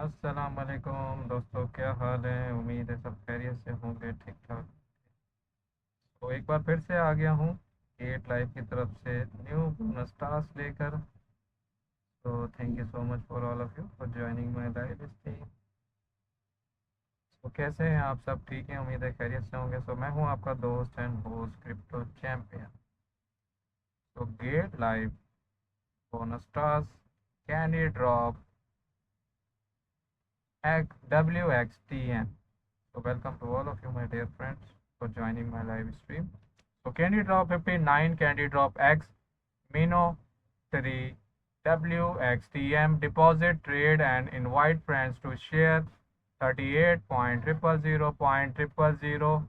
अस्सलाम वालेकुम दोस्तों, क्या हाल है। उम्मीद है सब खैरियत से होंगे, ठीक ठाक। तो एक बार फिर से आ गया हूँ गेट लाइफ की तरफ से न्यू बोनस टास्क लेकर। तो thank you so much for all of you for joining my live stream. तो कैसे हैं आप सब? ठीक हैं, उम्मीद है खैरियत से होंगे। मैं हूँ आपका दोस्त एंड होस्ट क्रिप्टो चैंपियन। तो get live bonus task candy drop WXTM. So welcome to all of you, my dear friends, for joining my live stream. So CandyDrop 59, CandyDrop X, Mino 3, WXTM, deposit, trade, and invite friends to share 38.000.000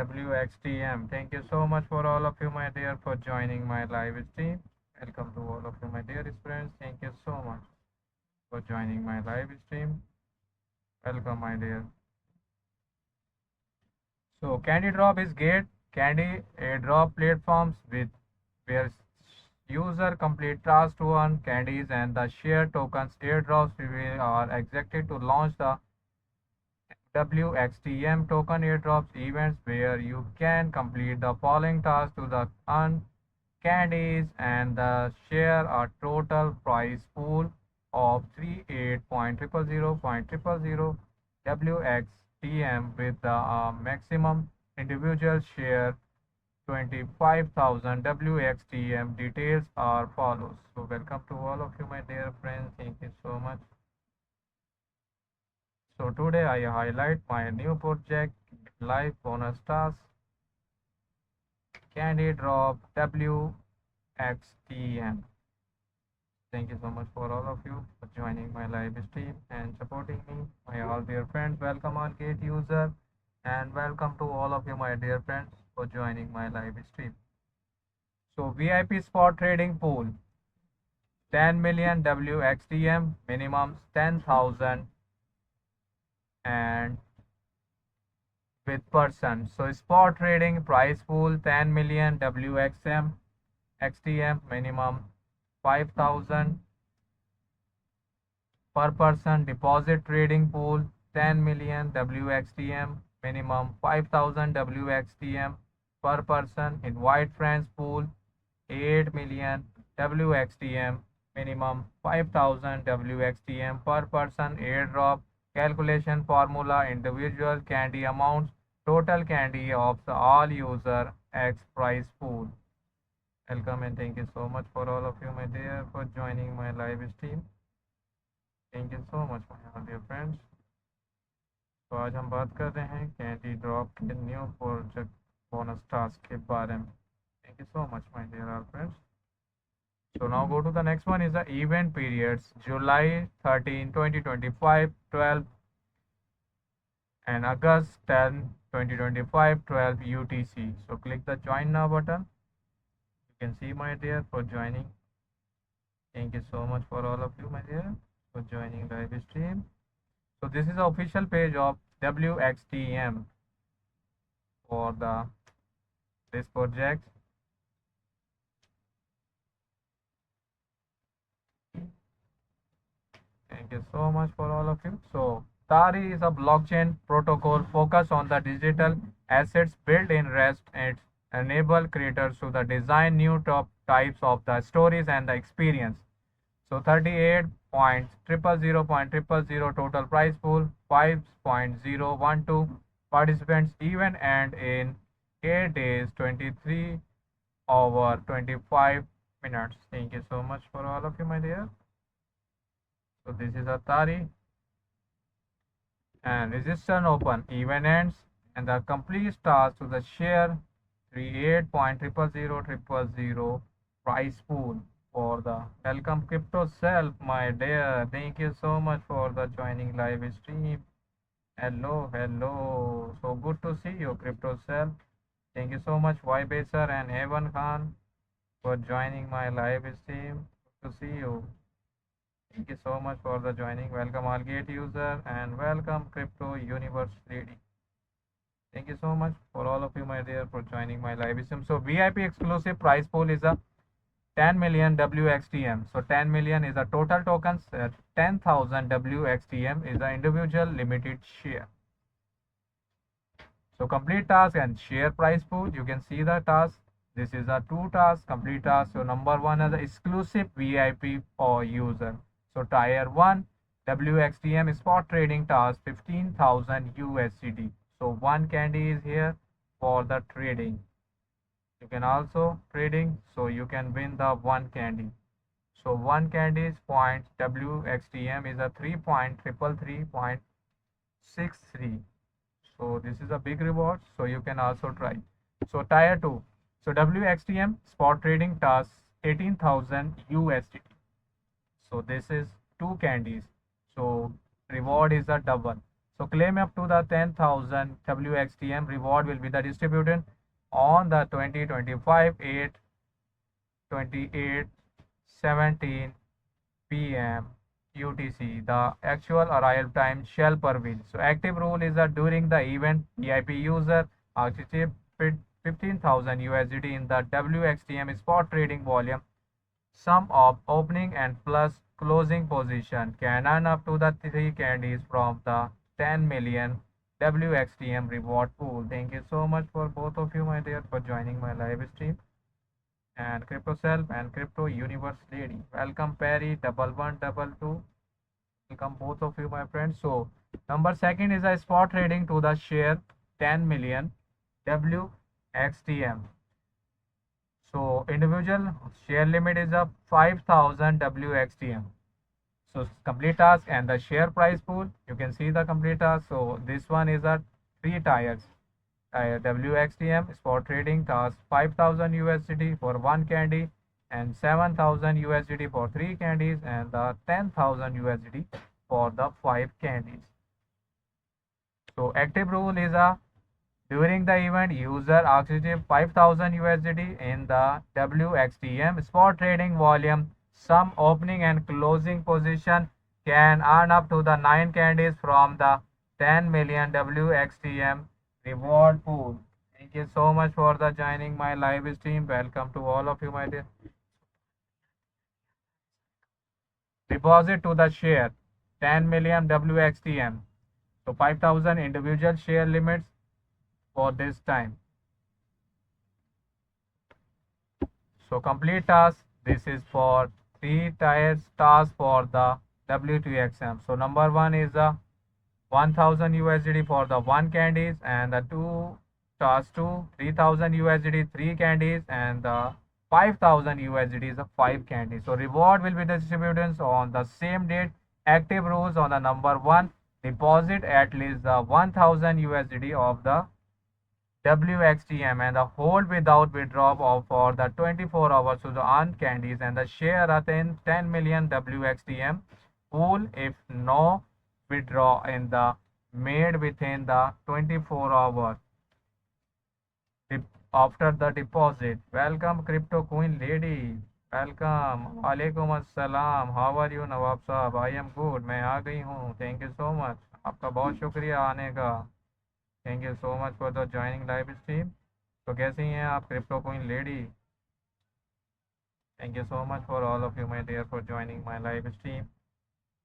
WXTM. Thank you so much for all of you, my dear, for joining my live stream. Welcome to all of you, my dearest friends. Thank you so much for joining my live stream. Welcome, my dear. So CandyDrop is great. Candy airdrop platforms with where user complete tasks to earn candies and the share tokens airdrops we are expected to launch the WXTM token airdrops events where you can complete the following tasks to the earn candies and the share a total prize pool of 38.000.000 WXTM with the maximum individual share 25,000 WXTM. Details are follows. So welcome to all of you, my dear friends. Thank you so much. So today I highlight my new project, live bonus task, Candy Drop WXTM. Thank you so much for all of you for joining my live stream and supporting me. My all dear friends, welcome on Gate user and welcome to all of you, my dear friends, for joining my live stream. So VIP spot trading pool 10 million WXTM, minimum 10,000 and with person. So spot trading price pool 10 million XTM, minimum 5,000 per person. Deposit trading pool 10 million WXTM, minimum 5,000 WXTM per person. Invite friends pool 8 million WXTM, minimum 5,000 WXTM per person. Airdrop calculation formula, individual candy amounts, total candy of the all user X price pool. Welcome and thank you so much for all of you, my dear, for joining my live stream. Thank you so much, my dear friends. तो आज हम बात कर रहे हैं candy drop के new project bonus task के बारे में. Thank you so much, my dear all friends. So now go to the next one is the event periods July 13, 2025, 12 and August 10, 2025, 12 UTC. So click the join now button. You can see, my dear, for joining. Thank you so much for all of you, my dear, for joining live stream. So this is the official page of WXTM for this project. Thank you so much for all of you. So Tari is a blockchain protocol focused on the digital assets built in REST and enable creators to the design new top types of the stories and the experience. So 38.000.000 total prize pool, 5.012 participants even and in 8 days, 23 over 25 minutes. Thank you so much for all of you, my dear. So this is Atari and registration open. Event ends and the complete starts to the share 38.00000 price pool for the welcome crypto self, my dear. Thank you so much for the joining live stream. Hello, hello. So good to see you, crypto self. Thank you so much, Vibaser and Evan Khan, for joining my live stream. Good to see you. Thank you so much for the joining. Welcome Allgate user and welcome Crypto Universe Lady. Thank you so much for all of you, my dear, for joining my live stream. So VIP exclusive prize pool is a 10 million WXTM. So 10 million is the total tokens. 10,000 WXTM is the individual limited share. So complete task and share price pool. You can see the task. This is a two task, complete task. So number one is the exclusive VIP for user. So tier one WXTM spot trading task 15,000 USDT. So one candy is here for the trading. You can also trading, so you can win the one candy. So one candy's points WXTM is a 3.333.63. So this is a big reward, so you can also try. So tier 2. So WXTM spot trading task 18,000 USDT. So this is two candies. So reward is a double. So claim up to the 10,000 WXTM. Reward will be the distributed on the 2025 8 28 17 p.m. UTC. The actual arrival time shall prevail. So active rule is that during the event, VIP user active 15,000 USDT in the WXTM spot trading volume. Sum of opening and plus closing position can earn up to the three candies from the 10 million WXTM reward pool. Thank you so much for both of you, my dear, for joining my live stream. And Crypto Self and Crypto Universe Lady. Welcome Perry 1122. Welcome both of you, my friends. So number second is a spot trading to the share 10 million WXTM. So individual share limit is a 5,000 WXTM. So complete task and the share price pool. You can see the complete task. So this one is a three tires. WXTM spot trading task 5,000 USDT for one candy and 7,000 USDT for three candies and the 10,000 USDT for the five candies. So active rule is a during the event, user active 5,000 USDT in the WXTM spot trading volume. Some opening and closing position can earn up to the 9 candies from the 10 million WXTM reward pool. Thank you so much for the joining my live stream. Welcome to all of you, my dear. Deposit to the share 10 million WXTM. So 5,000 individual share limits for this time. So complete task. This is for three tiers task for the W2XM. So number one is the 1,000 USDT for the one candies and the two task two 3,000 USDT three candies and the 5,000 USDT is the five candies. So reward will be distributed on the same date. Active rules on the number one deposit at least the 1,000 USDT of the WXTM and the hold without withdrawal for the 24 hours to the earn candies and the share at 10 million WXTM pool if no withdraw in the made within the 24 hours after the deposit. Welcome Crypto Queen Lady. Welcome. Alaikum Assalam. How are you Nawab साहब? I am good. मैं आ गई हूँ. Thank you so much. आपका बहुत शुक्रिया आने का. Thank you so much for the joining live stream. तो कैसी हैं आप crypto queen lady? Thank you so much for all of you, my dear, for joining my live stream.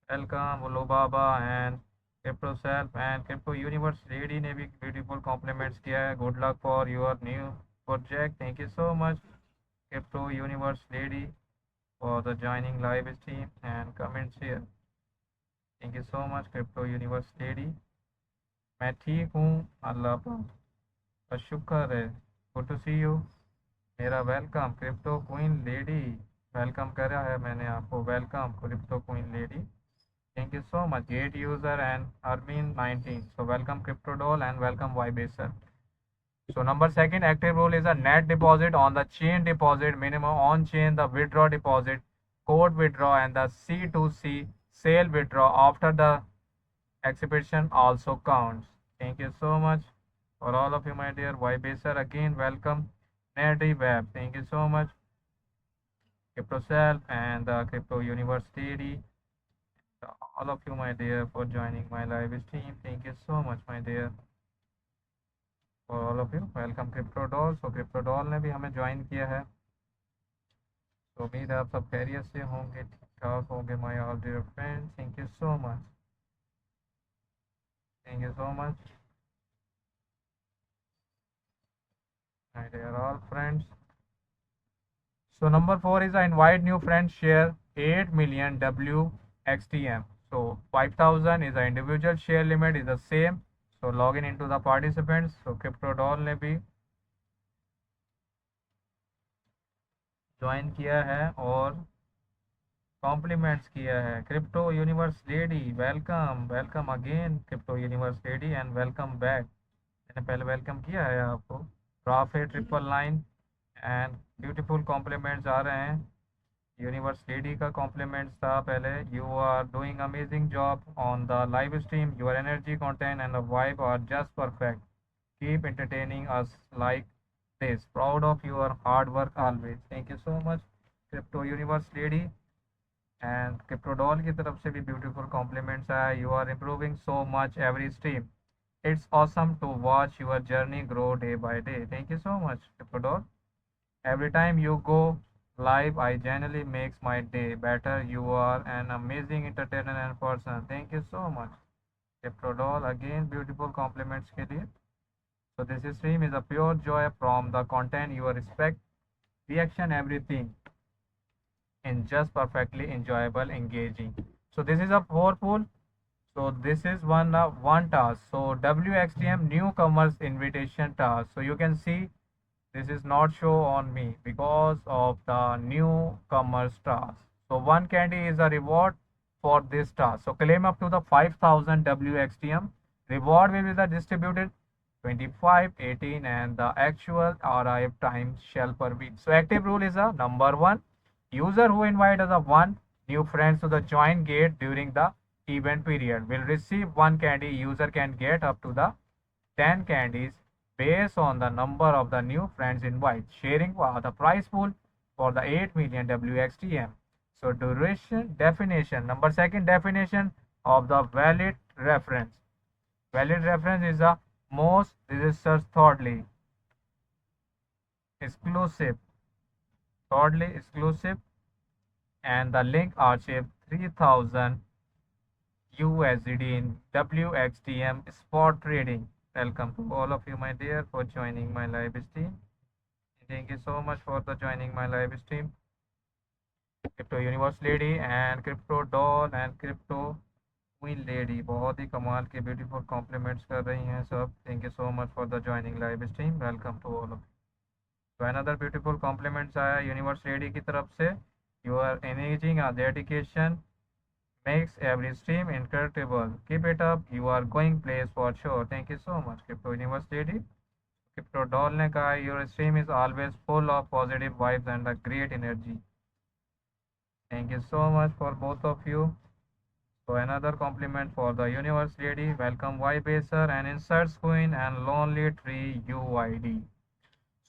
Welcome Ulu Baba and Crypto Self and Crypto Universe Lady ने भी beautiful compliments किया है. Good luck for your new project. Thank you so much Crypto Universe Lady for the joining live stream and comments here. Thank you so much Crypto Universe Lady. मैं ठीक हूँ अल्लाह का शुक्र है. Good to see you. मेरा welcome crypto queen lady. Welcome करा है मैंने आपको. Welcome crypto queen lady. Thank you so much. Get user and अरमीन 19. So welcome Crypto Doll and welcome Vibaser. So number second active rule is a net deposit on the chain deposit minimum on chain the withdraw deposit code withdraw and the C2C sale withdraw after the exhibition also counts. Thank you so much for all of you, my dear. Vibaser again. Welcome Nerdy Web. Thank you so much. Crypto Self and the Crypto Universe Lady. All of you, my dear, for joining my live stream. Thank you so much, my dear. For all of you, welcome Crypto Doll. So Crypto Doll ने भी हमें join किया है. तो उम्मीद है आप सब खैरियत से होंगे, ठीक ठाक होंगे my all dear friends. Thank you so much, thank you so much my dear all friends. So number 4 is invite new friends, share 8 million WXTM. So 5,000 is the individual share limit is the same. So log in into the participants. So crypto doll ने भी join किया है और compliments किया है। Crypto universe lady welcome, welcome again crypto universe lady and welcome back. मैंने पहले welcome किया है आपको। Profit triple nine and beautiful compliments आ रहे हैं। यूनिवर्स लेडी का कॉम्प्लीमेंट्स था पहले। You are doing amazing job on the live stream, your energy content and the vibe are just perfect, keep entertaining us like this, proud of your hard work always. Thank you so much crypto universe lady. And crypto doll की तरफ से भी beautiful compliments आया। You are improving so much every stream, it's awesome to watch your journey grow day by day. Thank you so much crypto doll. Every time you go live, I genuinely makes my day better. You are an amazing entertainer and person. Thank you so much. Prodol again beautiful compliments के लिए. So this stream is a pure joy from the content you respect, reaction everything in just perfectly enjoyable, engaging. So this is a four pool. So this is one task. So WXTM newcomers invitation task. So you can see this is not show on me because of the newcomers task. So one candy is a reward for this task. So claim up to the 5,000 WXTM. Reward will be the distributed 25, 18 and the actual arrive time shall per week. So active rule is a number one. User who invite as a one new friends to the join gate during the event period will receive one candy. User can get up to the 10 candies based on the number of the new friends invite. Sharing the prize pool for the 8 million WXTM. So duration definition. Number second definition of the valid reference. Valid reference is the most registered thirdly exclusive. Thirdly exclusive and the link archive 3000 USD in WXTM spot trading. Welcome to all of you, my dear, for joining my live stream. Thank you so much for the joining my live stream. Crypto universe lady and crypto doll and crypto queen lady बहुत ही कमाल के beautiful compliments कर रही हैं सब। Thank you so much for the joining live stream. Welcome to all of. तो another beautiful compliments आया universe lady की तरफ से। You are amazing a dedication makes every stream incredible. Keep it up. You are going place for sure. Thank you so much, Crypto Universe Lady. Crypto Doll ने कहा your stream is always full of positive vibes and a great energy. Thank you so much for both of you. So another compliment for the Universe Lady. Welcome Vibaser and Inserts Queen and Lonely Tree UID.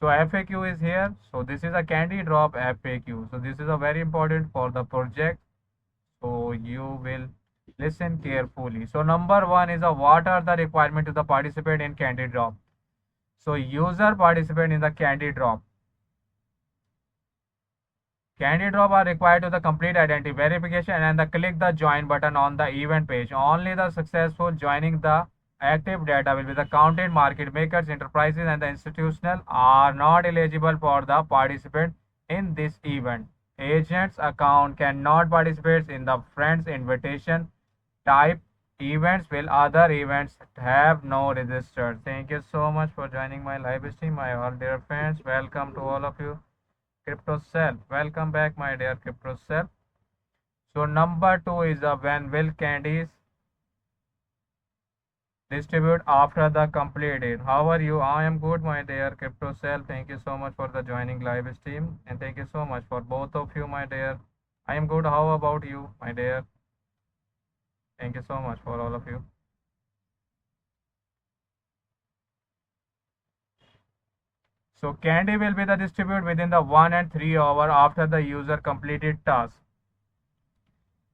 So FAQ is here. So this is a CandyDrop FAQ. So this is a very important for the project. So you will listen carefully. So number one is what are the requirement to the participate in CandyDrop. So user participate in the CandyDrop. CandyDrop are required to the complete identity verification and the click the join button on the event page. Only the successful joining the active data will be the counted. Market makers, enterprises and the institutional are not eligible for the participant in this event. Agent's account cannot participate in the friends invitation type events while other events have no registered. Thank you so much for joining my live stream, my all dear friends. Welcome to all of you. Crypto Self, welcome back, my dear Crypto Self. So number two is when will candies distribute after the completed. How are you? I am good, my dear Crypto Self. Thank you so much for the joining live stream and thank you so much for both of you, my dear. I am good. How about you, my dear? Thank you so much for all of you. So candy will be the distributed within the 1 and 3 hour after the user completed task.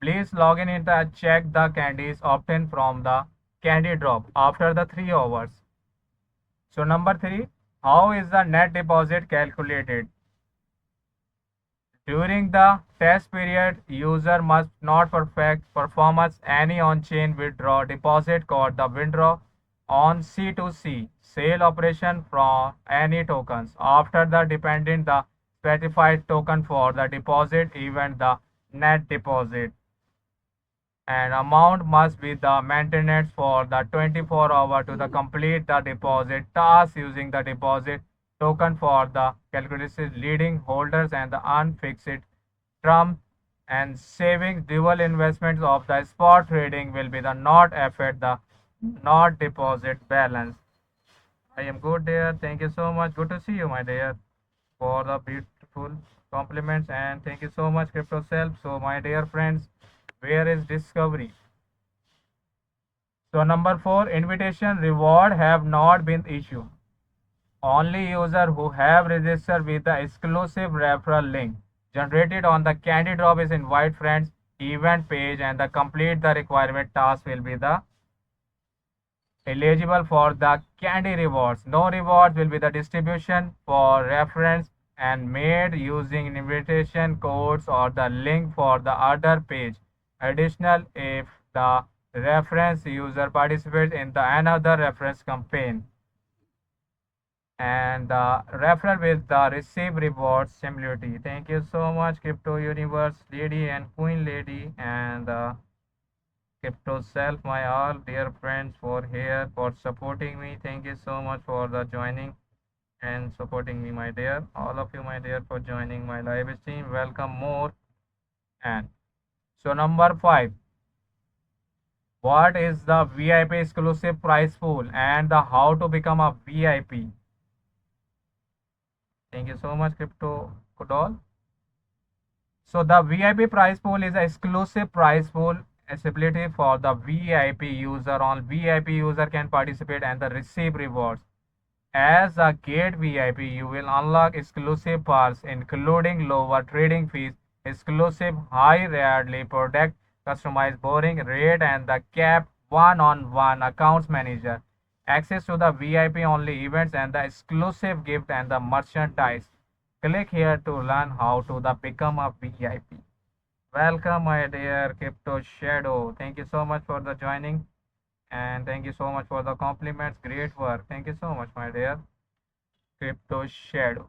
Please log in and check the candies obtained from the candy drop after the 3 hours. So number 3, how is the net deposit calculated? During the test period, user must not perform any on-chain withdraw deposit called the withdraw on C2C sale operation from any tokens. After the dependent the specified token for the deposit event the net deposit and amount must be the maintenance for the 24 hour to the complete the deposit task using the deposit token for the calculated leading holders and the unfixed term and savings dual investments of the spot trading will be the not affect the not deposit balance. I am good dear. Thank you so much. Good to see you, my dear, for the beautiful compliments and thank you so much, Crypto Self. So, my dear friends, where is discovery? So, number four, invitation reward have not been issued. Only users who have registered with the exclusive referral link generated on the CandyDrop is invite friends event page and the complete the requirement task will be the eligible for the candy rewards. No rewards will be the distribution for reference and made using invitation codes or the link for the other page. Additional if the reference user participates in the another reference campaign and the referral with the receive rewards similarity. Thank you so much, Crypto Universe Lady and Queen Lady and Crypto Self, my all dear friends for here for supporting me. Thank you so much for the joining and supporting me, my dear. All of you, my dear, for joining my live stream. Welcome more. And so number five, what is the VIP exclusive prize pool and the how to become a VIP? Thank you so much, Crypto Kodol. So the VIP prize pool is an exclusive prize pool accessibility for the VIP user. All VIP user can participate and receive rewards. As a Gate VIP, you will unlock exclusive perks including lower trading fees, exclusive high rarely product, customized borrowing rate, and the cap one-on-one accounts manager. Access to the VIP only events and the exclusive gift and the merchandise. Click here to learn how to become a VIP. Welcome, my dear Crypto Shadow. Thank you so much for the joining and thank you so much for the compliments. Great work. Thank you so much, my dear Crypto Shadow.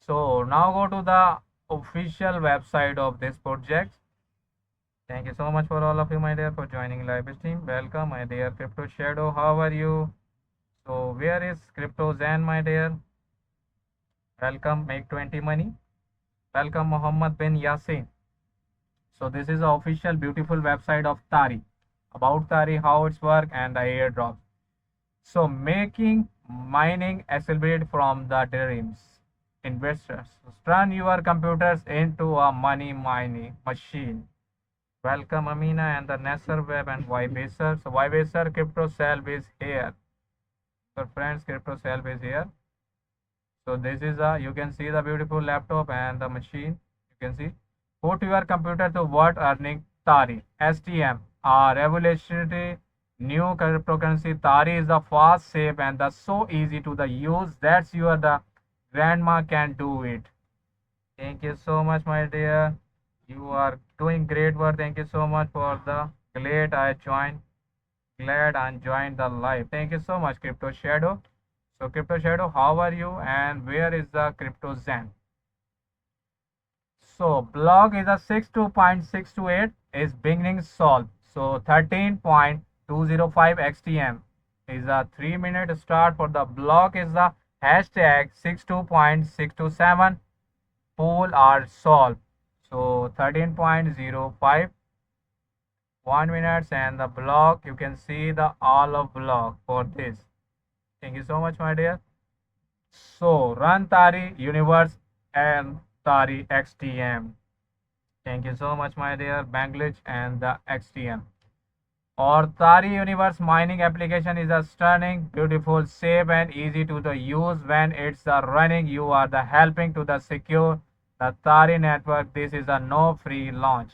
So now go to the official website of this project. Thank you so much for all of you, my dear, for joining live stream. Welcome, my dear Crypto Shadow. How are you? So where is Crypto Zen, my dear? Welcome, Make 20 Money. Welcome, Muhammad bin Yasin. So this is the official beautiful website of Tari. About Tari, how it's work and the airdrops. So making mining accelerate from the dreams. Investors, turn your computers into a money mining machine. Welcome Amina and the Nasser Web and Vibaser. So Vibaser Crypto Self is here. So friends, Crypto Self is here. So this is you can see the beautiful laptop and the machine. You can see. Put your computer to what earning Tari. STM, a revolutionary new cryptocurrency. Tari is the fast, safe, and the so easy to the use. That's your the grandma can do it. Thank you so much, my dear. You are doing great work. Thank you so much for the glad I joined. Glad I joined the live. Thank you so much, Crypto Shadow. So, Crypto Shadow, how are you? And where is the Crypto Zen? So, block is a 62.628 is beginning solved. So, 13.205 XTM is a 3-minute start for the block is the hashtag 62.627 pool are solved. So 13.05 1 minute and the block you can see the all of block for this. Thank you so much, my dear. So run Tari Universe and Tari XTM. Thank you so much, my dear Banglitch and the XTM. Or Tari Universe mining application is a stunning, beautiful, safe and easy to the use when it's running. You are the helping to the secure the Tari network. This is a no free launch.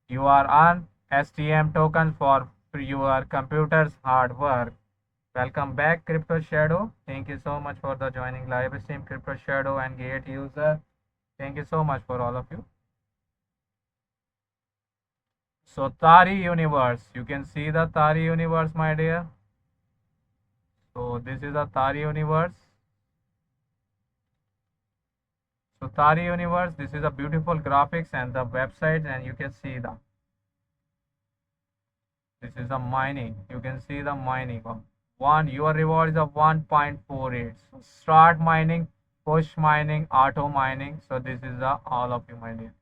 You are on STM tokens for your computer's hard work. Welcome back, Crypto Shadow. Thank you so much for the joining live stream, Crypto Shadow and Gate user. Thank you so much for all of you. So Tari universe, you can see the Tari universe, my dear. So this is the Tari universe. So Tari universe, this is a beautiful graphics and the website, and you can see the this is the mining. You can see the mining of one. Your reward is a 1.48. So start mining, push mining, auto mining. So this is the all of you, my dear.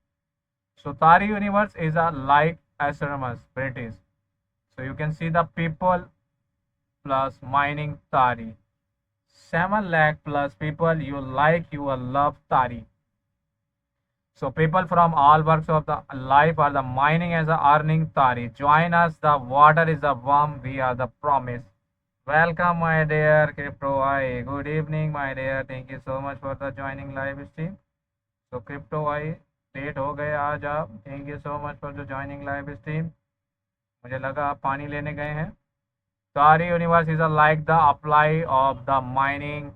So Tari universe is a like astronomers British. So you can see the people plus mining Tari. 7 lakh plus people you like, you will love Tari. So people from all works of the life are the mining as a earning Tari. Join us, the water is the warm, we are the promise. Welcome my dear Crypto I. Good evening my dear. Thank you so much for the joining live stream. So Crypto I, late हो गए आज आप. Thank you so much for the joining live stream. मुझे लगा आप पानी लेने गए हैं. Tari universe is a like the apply of the mining.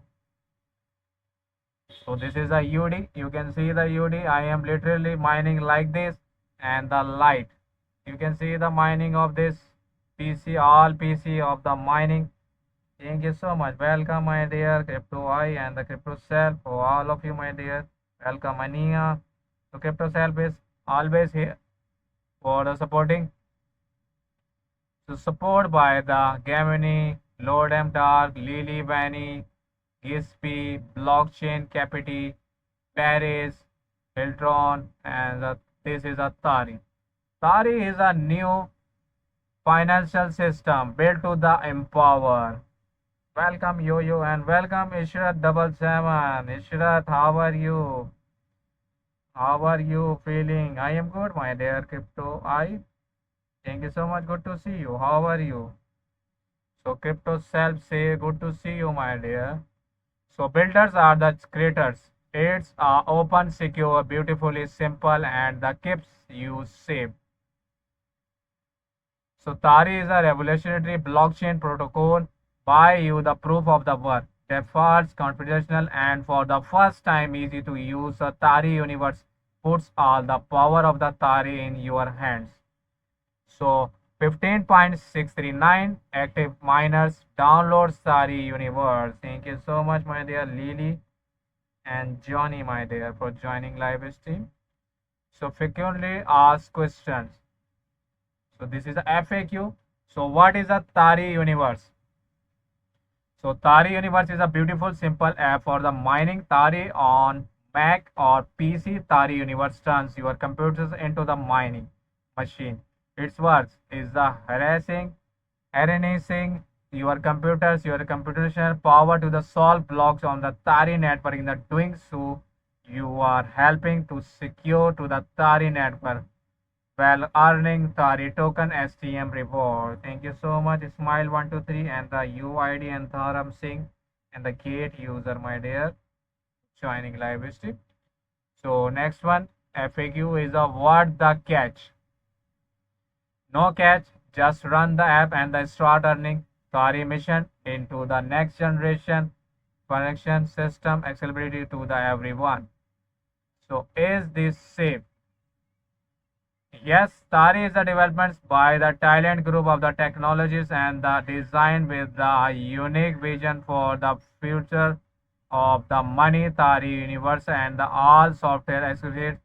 So this is a UD. You can see the UD. I am literally mining like this, and the light. You can see the mining of this PC, all PC of the mining. Thank you so much. Welcome, my dear Crypto I and the Crypto Self. For all of you, my dear. Welcome, Ania. So Crypto Self is always here for the supporting. So support by the Gemini, Lord M. Dark, Lily Vanny, Gispi, Blockchain Capiti, Paris, Hiltron, and this is a Tari. Tari is a new financial system built to the empower. Welcome Yo-Yo and welcome Ishrat 77. Ishrat, how are you? How are you feeling? I am good, my dear Crypto. Thank you so much. Good to see you. How are you? So Crypto Self say good to see you, my dear. So builders are the creators. It's open, secure, beautifully simple, and the keeps you safe. So Tari is a revolutionary blockchain protocol by you the proof of the work. Defaults, confidential, and for the first time easy to use. The Tari universe puts all the power of the Tari in your hands. So 15.639 active miners download Tari universe. Thank you so much, my dear Lily and Johnny, my dear, for joining live stream. So frequently asked questions. So this is a FAQ. So what is a Tari universe? So Tari universe is a beautiful simple app for the mining Tari on Mac or PC. Tari universe turns your computers into the mining machine. Its works is the harnessing your computational power to the solve blocks on the Tari network. In the doing so, you are helping to secure to the Tari network while earning Tari token STM reward. Thank you so much, Smile123 and the UID and Tharam Singh and the gate user, my dear, joining live stream. So next one, FAQ is a what the catch. No catch, just run the app and the start earning Tari mission into the next generation connection system accessibility to the everyone. So is this safe? Yes, Tari is the development by the Thailand group of the technologies and the design with the unique vision for the future of the money Tari universe and the all software associated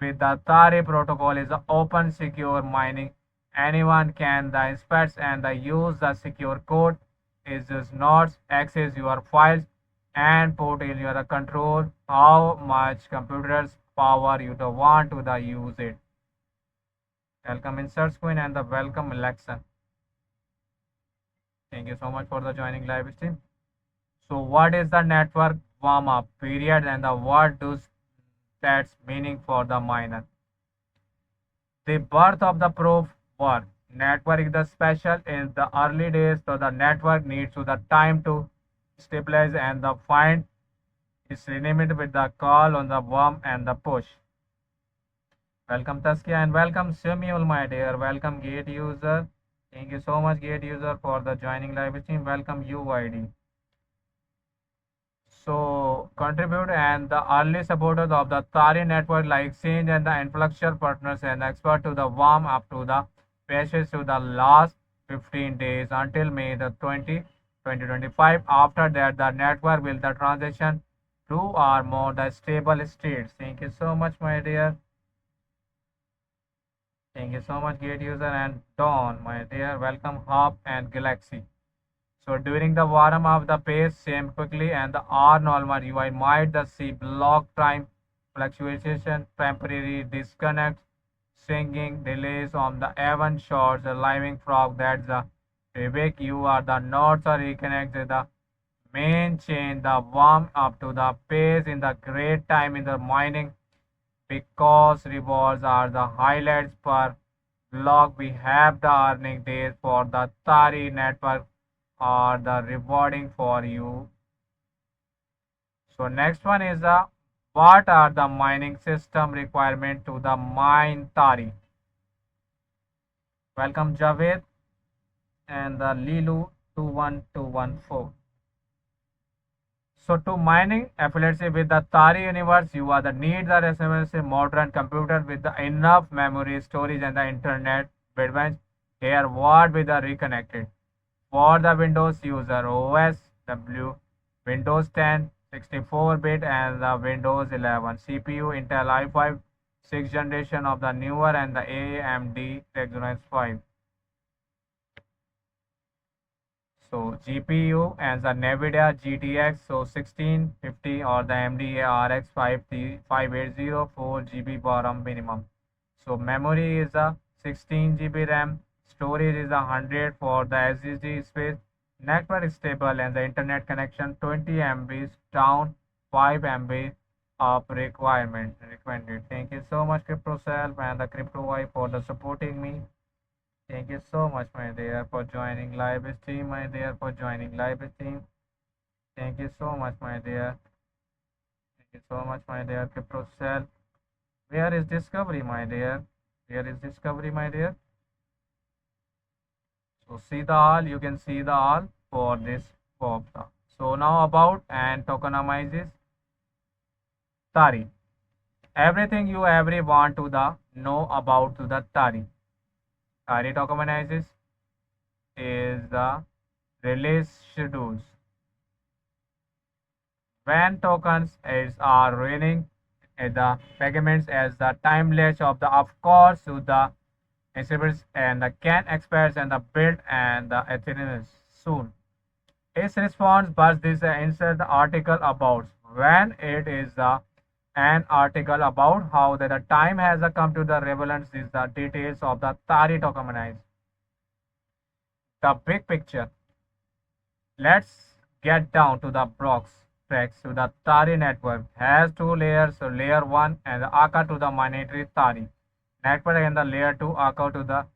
with the Tari protocol is the open secure mining. Anyone can the inspect and the use the secure code is just not access your files and put in your control how much computers power you to want to the use it. Welcome Insert Queen and the welcome election. Thank you so much for the joining live stream. So what is the network warm up period and the what does that's meaning for the miner? The birth of the proof work. Network is the special in the early days, so the network needs to the time to stabilize and the find is limited with the call on the worm and the push. Welcome Taskia and welcome Samuel, my dear. Welcome gate user. Thank you so much gate user for the joining live stream. Welcome UID. So contribute and the early supporters of the Tari network like exchange and the influential partners and expert to the warm up to the patches to the last 15 days until May the 2025. After that, the network will the transition to or more the stable states. Thank you so much, my dear. Thank you so much, great user and Dawn, my dear. Welcome, Hop and Galaxy. So during the warm of the pace same quickly and the R normal UI might the see block time fluctuation, temporary disconnects, singing delays on the even shots, the living frog that's the Vivek you are the nodes are reconnect with the main chain, the warm up to the pace in the great time in the mining because rewards are the highlights per block. We have the earning days for the Tari network are the rewarding for you. So next one is the what are the mining system requirement to the mine Tari. Welcome Javed and the Lilu 21214. So to mining affiliates with the Tari universe, you are the need the responsive modern computer with the enough memory storage and the internet bandwidth. Here what with the reconnected. For the Windows user, OS W, Windows 10, 64-bit and the Windows 11. CPU Intel i5, 6th generation of the newer and the AMD Exynos 5. So GPU and the NVIDIA GTX, so 1650 or the AMD RX 580, 4 GB RAM minimum. So memory is a 16 GB RAM, storage is 100 for the SSD space, network is stable and the internet connection 20 MB down, 5 MB of requirement recommended. Thank you so much CryptoSelf and the CryptoY for the supporting me. Thank you so much, my dear, for joining live stream, my dear, for joining live stream. Thank you so much, my dear. Thank you so much, my dear CryptoSelf. Where is discovery, my dear? Where is discovery, my dear? So see the all, you can see the all for this box. So now about and tokenizes Tari. Everything you ever want to the know about to the Tari. Tari tokenizes is the release schedules. When tokens are running the payments as the time latch of the of course to the exhibits and the can experts and the build and the Ethereum soon. Its response but this insert the article about when it is an article about how that the time has come to the relevance is the details of the Tari tokenized. The big picture. Let's get down to the blocks tracks to the Tari network has two layers, so layer 1 and the Aka to the monetary Tari network and the layer 2 Aka to the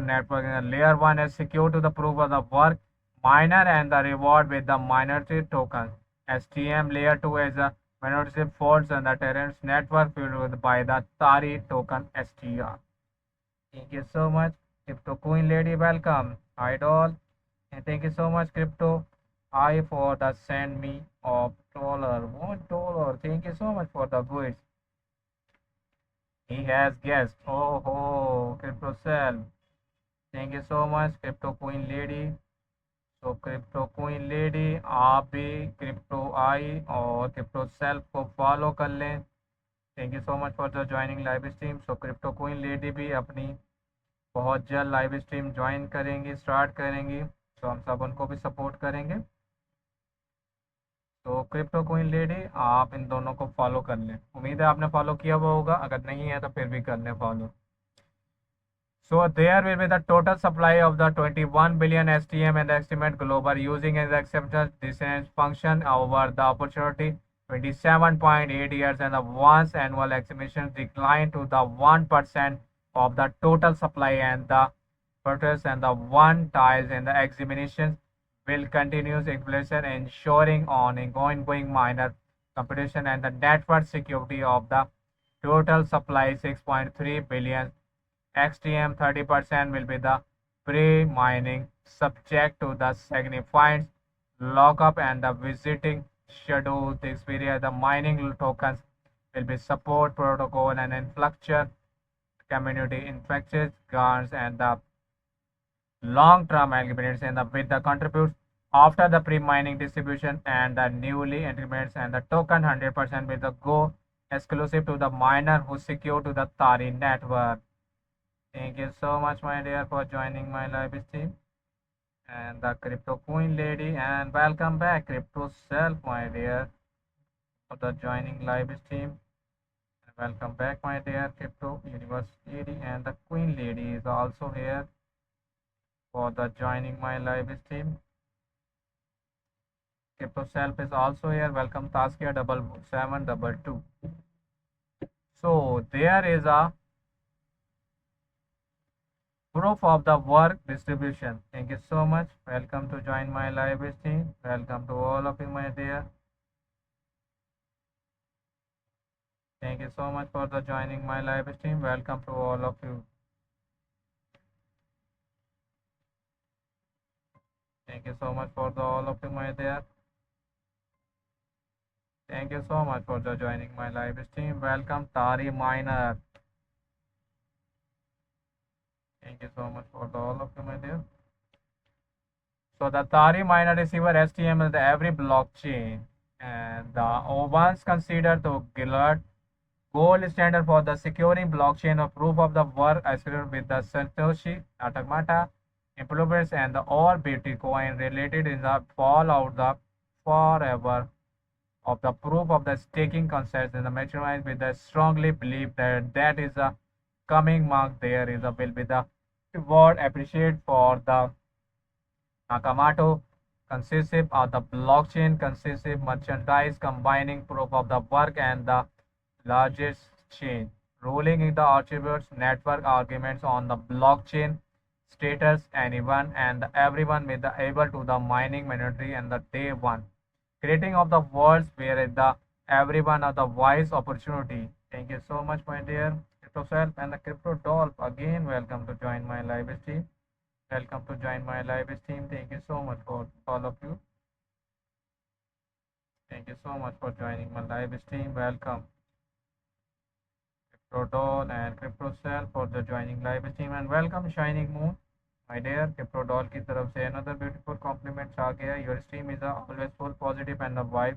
network and the layer 1 is secure to the proof of the work miner and the reward with the minority token. STM layer 2 is a minority faults and the Terrence network fueled by the Tari token STR. Thank you so much, Crypto Queen Lady. Welcome, Idol. And thank you so much, Crypto I for the send me of $1. Thank you so much for the goods. He has guessed. Oh, Crypto Cell. Thank you so much, Crypto Queen Lady. So Crypto Queen Lady, आप भी Crypto I और Crypto Self को follow कर लें. Thank you so much for the joining live stream. So crypto queen lady भी अपनी बहुत जल्द लाइव स्ट्रीम ज्वाइन करेंगी, स्टार्ट करेंगी. तो हम सब उनको भी सपोर्ट करेंगे. तो क्रिप्टो क्वीन लेडी आप इन दोनों को फॉलो कर लें. उम्मीद है आपने फॉलो किया हुआ होगा, अगर नहीं है तो फिर भी कर लें follow. So there will be the total supply of the 21 billion STM and the estimate global using as acceptance distance function over the opportunity 27.8 years and the once annual exhibitions decline to the 1% of the total supply and the purchase and the one tiles in the examinations will continue inflation ensuring on ongoing minor competition and the network security of the total supply 6.3 billion XTM 30% will be the pre-mining subject to the significant lockup and the visiting schedule this period. The mining tokens will be support protocol and infrastructure community infected grants and the long-term agreements and with the contributes after the pre-mining distribution and the newly agreements and the token 100% will the go exclusive to the miner who secure to the Tari network. Thank you so much, my dear, for joining my live stream. And the crypto queen lady, and welcome back, crypto self, my dear, for the joining live stream. Welcome back, my dear crypto universe lady, and the queen lady is also here for the joining my live stream. Crypto self is also here. Welcome, Taskia 7722. So there is a proof of the work distribution. Thank you so much. Welcome to join my live stream. Welcome to all of you, my dear. Thank you so much for the joining my live stream. Welcome to all of you. Thank you so much for the all of you, my dear. Thank you so much for the joining my live stream. Welcome, Tari Miner. Thank you so much for the all of you, my dear. So the Tari miner receiver STM is the every blockchain, and the once considered the gold standard for the securing blockchain of proof of the work associated with the Satoshi Nakamoto improvements and the all Bitcoin related in the fallout the forever of the proof of the staking concepts in the materialized with the strongly believe that that is a coming month there is a will be the reward appreciate for the Nakamoto consistive of the blockchain consistive merchandise combining proof of the work and the largest chain, ruling in the attributes network arguments on the blockchain status anyone and everyone with the able to the mining minority and the day one, creating of the worlds where the everyone of the wise opportunity. Thank you so much, my dear crypto self and the crypto doll. Again, welcome to join my live stream. Welcome to join my live stream. Thank you so much for all of you. Thank you so much for joining my live stream. Welcome Crypto Doll and Crypto Cell for the joining live stream and welcome Shining Moon. My dear Crypto Doll की तरफ से another beautiful compliment आ गया. Your stream is always full positive and a vibe.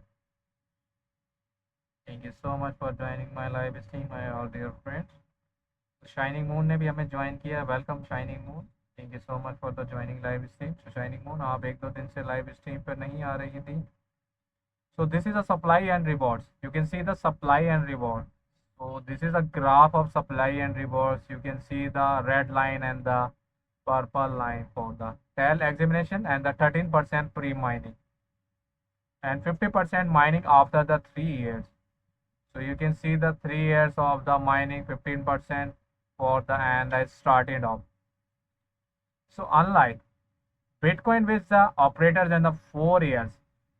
Thank you so much for joining my live stream, my all dear friends. Shining Moon ने भी हमें join किया. Welcome Shining Moon. Thank you so much for the joining live stream. So Shining Moon, आप एक दो दिन से live stream पर नहीं आ रही थी. So this is a supply and rewards. You can see the supply and reward. So this is a graph of supply and rewards. You can see the red line and the purple line for the TEL examination and the 13% pre-mining and 50% mining after the 3 years. So you can see the 3 years of the mining, 15% for the and I started off. So unlike Bitcoin with the operators in the 4 years,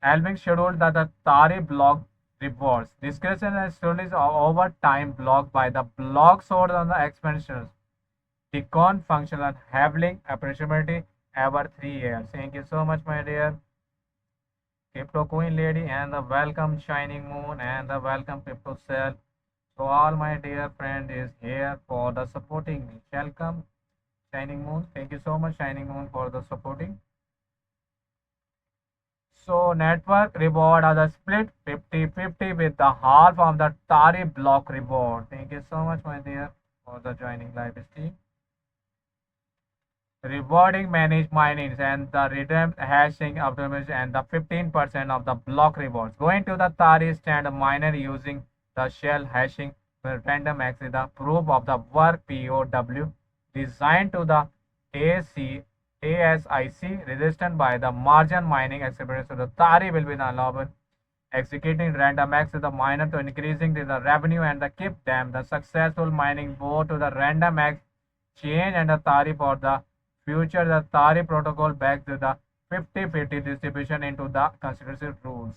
Alvin scheduled that the Tari block rewards. Discussion and studies over time blocked by the block source on the expansions. The con functional having approximately ever 3 years. Thank you so much, my dear Crypto Queen Lady, and the welcome Shining Moon and the welcome Crypto Cell. So all my dear friend is here for the supporting me. Welcome Shining Moon. Thank you so much, Shining Moon, for the supporting. So network reward are the split 50-50 with the half of the Tari block reward. Thank you so much, my dear, for the joining live stream. Rewarding managed minings and the redeem hashing optimization and the 15% of the block rewards. Going to the Tari stand miner using the shell hashing with random access the proof of the work POW designed to the AC ASIC resistant by the margin mining experience. So the Tari will be the allowable executing random acts to the miner to increasing the revenue and the keep them the successful mining both to the random acts chain and the Tari for the future. The Tari protocol back to the 50-50 distribution into the constitutive rules.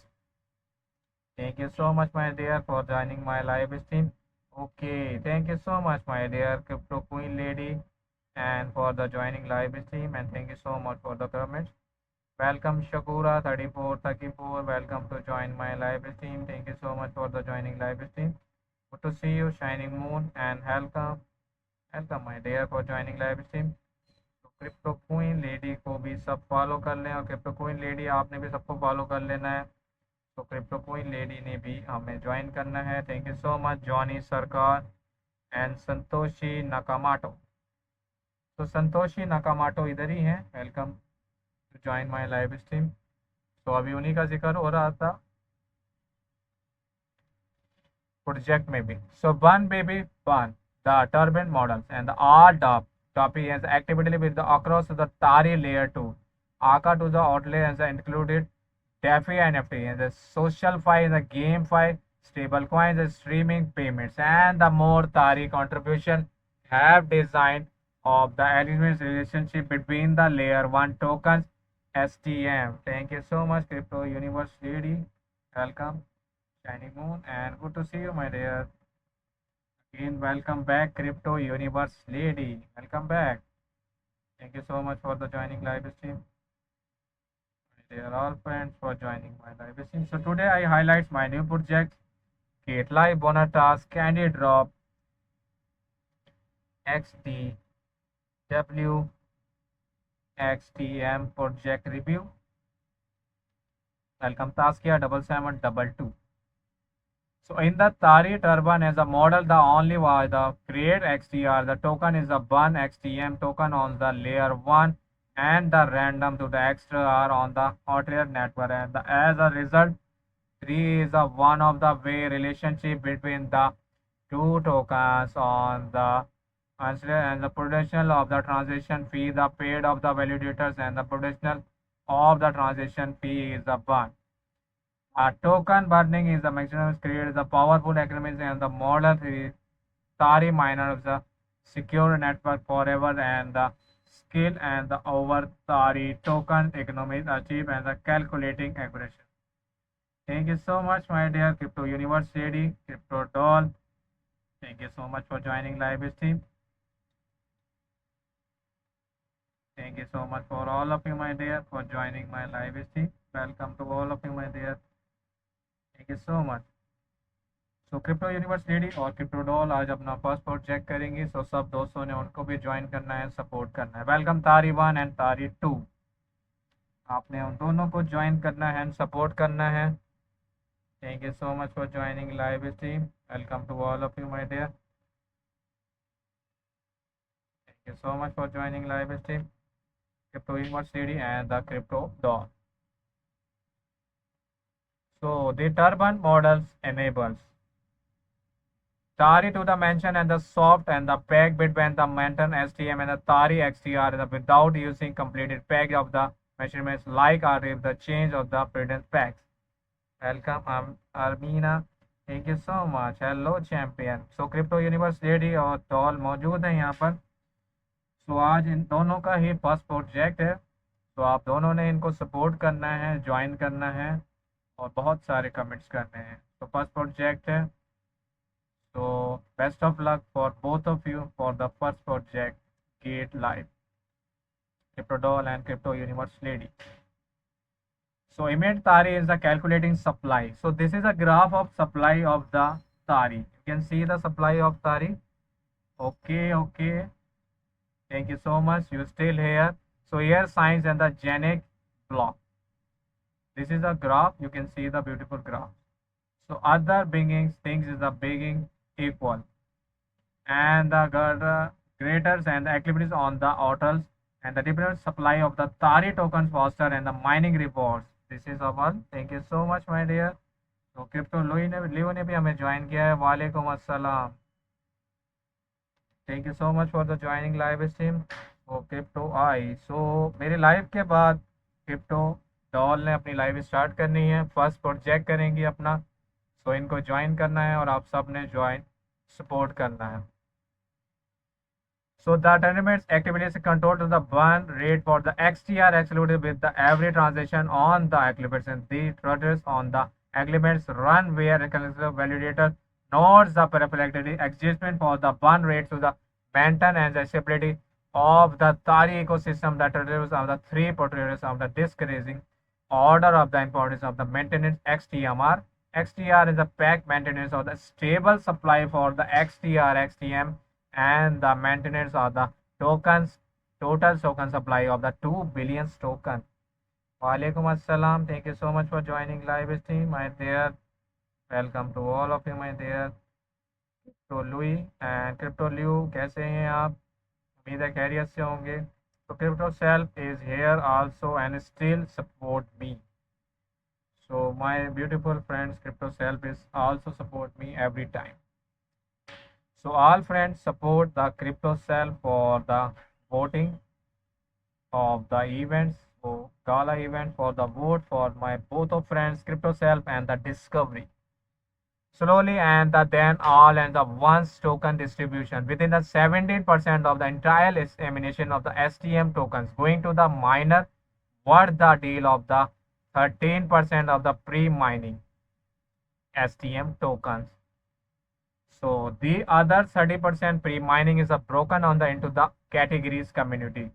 Thank you so much, my dear, for joining my live stream. Okay, thank you so much, my dear Crypto Queen Lady, and for the joining live stream, and thank you so much for the comments. Welcome Shakura 3434. Welcome to join my live stream. Thank you so much for the joining live stream. Good to see you, Shining Moon, and welcome my dear for joining live stream. तो crypto queen lady को भी सब follow कर लें, और crypto queen lady आपने भी सबको फॉलो कर लेना है। तो क्रिप्टो क्वीन लेडी ने भी हमें ज्वाइन करना है। Thank you so much Johnny Sarkar and Santoshi Nakamato. तो संतोषी नकामाटो इधर ही हैं। Welcome to join my live stream. तो अभी उन्हीं का जिक्र हो रहा था प्रोजेक्ट में भी। So one baby one the turbine models and all topic as activity with the across the Tari layer 2 aka to the outlay as included DeFi NFT and the social fi the game fi stable coins the streaming payments and the more Tari contribution have designed of the elements relationship between the layer 1 tokens STM. Thank you so much crypto universe lady. Welcome Shining Moon and good to see you my dear. Again, welcome back, Crypto Universe Lady. Welcome back. Thank you so much for the joining live stream. They are all friends for joining my live stream. So today I highlight my new project, Gate Live Bonatas CandyDrop XD WXTM project review. Welcome Taskia 7722. So in the Tari Turban as a model, the only way the create XTR, the token is a 1 XTM token on the layer 1 and the random to the extra are on the hardware network. And as a result, 3 is a one of the way relationship between the two tokens on the answer and the potential of the transaction fee, the paid of the validators and the potential of the transaction fee is the 1. Token burning is the maximum creates the powerful economies and the model Tari miner of the secure network forever and the skill and the over Tari token economies achieve and the calculating accuracy. Thank you so much my dear Crypto Universe lady, Crypto Doll. Thank you so much for joining live stream. Thank you so much for all of you my dear for joining my live stream. Welcome to all of you my dear. Thank you so much. So crypto universe lady और crypto doll आज अपना first project करेंगे। सो सब दोस्तों ने उनको भी join करना है, सपोर्ट करना है। वेलकम तारी 1 एंड तारी 2, आपने उन दोनों को ज्वाइन करना है एंड सपोर्ट करना है। Thank you so much for joining live stream. Welcome to all of you my dear. Thank you so much for joining live stream. Crypto universe lady and the crypto doll. So the turban models enables Tari to the mention and the soft and the peg between the maintain STM and the Tari XTR without using completed peg of the measurements like or if the change of the predicate pegs. Welcome, I'm Armina. Thank you so much. Hello champion. So crypto universe lady और doll मौजूद है यहाँ पर। सो आज इन दोनों का ही first project है। तो आप दोनों ने इनको सपोर्ट करना है, ज्वाइन करना है और बहुत सारे कमेंट्स करने हैं। तो फर्स्ट प्रोजेक्ट है। So best of luck for both of you for the first project, Gate Live, Crypto Doll and Crypto Universe Lady. So emit Tari is the calculating supply. So this is a graph of supply of the Tari. You can see the supply of Tari. Okay. Thank you so much. You still here. So here signs and the genic block. This is a graph. You can see the beautiful graph. So other beginnings things is the beginning equal and the graders and the activities on the hotels and the different supply of the Tari tokens faster and the mining rewards. This is our thank you so much my dear. तो crypto लियो ने भी हमें join किया है। वालेकुम अस्सलाम। Thank you so much for the joining live stream. वो crypto आई सो मेरे लाइव के बाद क्रिप्टो डॉल ने अपनी लाइव स्टार्ट करनी है, फर्स्ट प्रोजेक्ट करेंगी अपना। सो इनको ज्वाइन करना है और आप सब ने ज्वाइन सपोर्ट करना है। So the tournaments activities control to the burn rate for the XTR excluded with the every transaction on the acceleration. The traders on the agreements run where validator nodes the perplexity adjustment for the burn rate to the maintain and the stability of the Tari ecosystem, the terrorists of the three portfolios of the discouraging order of the importance of the maintenance XTMR. XTR is a pack maintenance of the stable supply for the XTR, XTM, and the maintenance of the tokens, total token supply of the 2 billion token. Walaikum Assalam. Thank you so much for joining live stream, my dear. Welcome to all of you, my dear. तो Louis and crypto ल्यू कैसे हैं आप? उम्मीद है खैरियत से होंगे. तो crypto self is here also and still support me. So my beautiful friends, crypto self is also support me every time. So all friends support the crypto self for the voting of the events. So gala event for the vote for my both of friends, crypto self and the discovery. Slowly and then all and the once token distribution within the 17% of the entire emanation of the STM tokens going to the miner worth the deal of the 13% of the pre-mining STM tokens. So the other 30% pre-mining is broken on the into the categories community,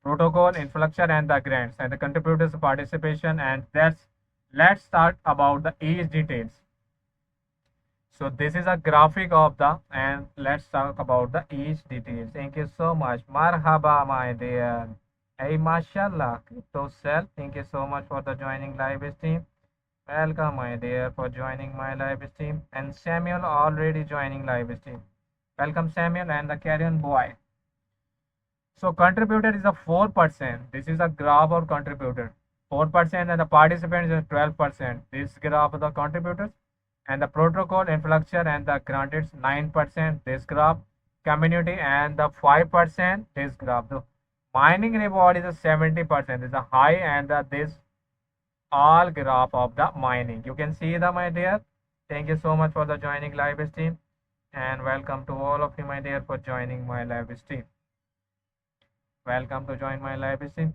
protocol, infrastructure, and the grants and the contributors participation. And let's start about the each details. So this is a graphic of the, and let's talk about the each details. Thank you so much. Marhaba, my dear. Hey, mashallah. Crypto self, thank you so much for the joining live stream. Welcome, my dear, for joining my live stream. And Samuel already joining live stream. Welcome, Samuel, and the carrion boy. So contributor is a 4%. This is a graph of contributor. 4% and the participants is 12%. This graph of the contributors. And the protocol, infrastructure, and the granted 9%. This graph, community, and the 5%. This graph. The mining reward is a 70%. Is a high, and this all graph of the mining. You can see the, my dear. Thank you so much for the joining live stream, and welcome to all of you, my dear, for joining my live stream. Welcome to join my live stream.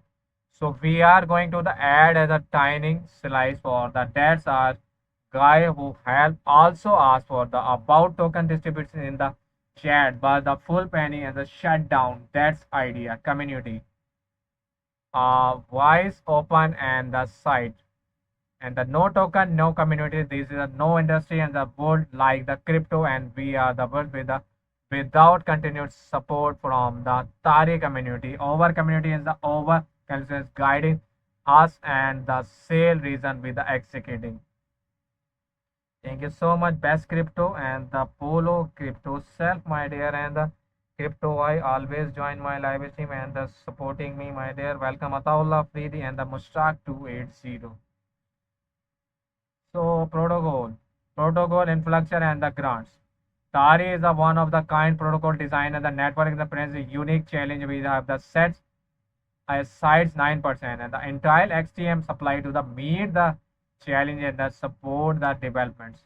So we are going to the add as a tiny slice for the that's our guy who have also asked for the about token distribution in the chat, but the full penny and the shutdown. That's idea community. Voice open and the site and the no token, no community. This is a no industry and the world like the crypto, and we are the world with the without continued support from the Tari community. Our community is the over guiding us and the sale reason with the executing. Thank you so much, best crypto and the Polo crypto self, my dear, and the crypto I always join my live stream and the supporting me, my dear. Welcome Ataullah Freedi and the Mushtaq 280. So protocol, infrastructure, and the grants. Tari is a one of the kind protocol design and the network the presents a unique challenge. We have the sets sides 9% and the entire XTM supply to the meet the challenge and the support the developments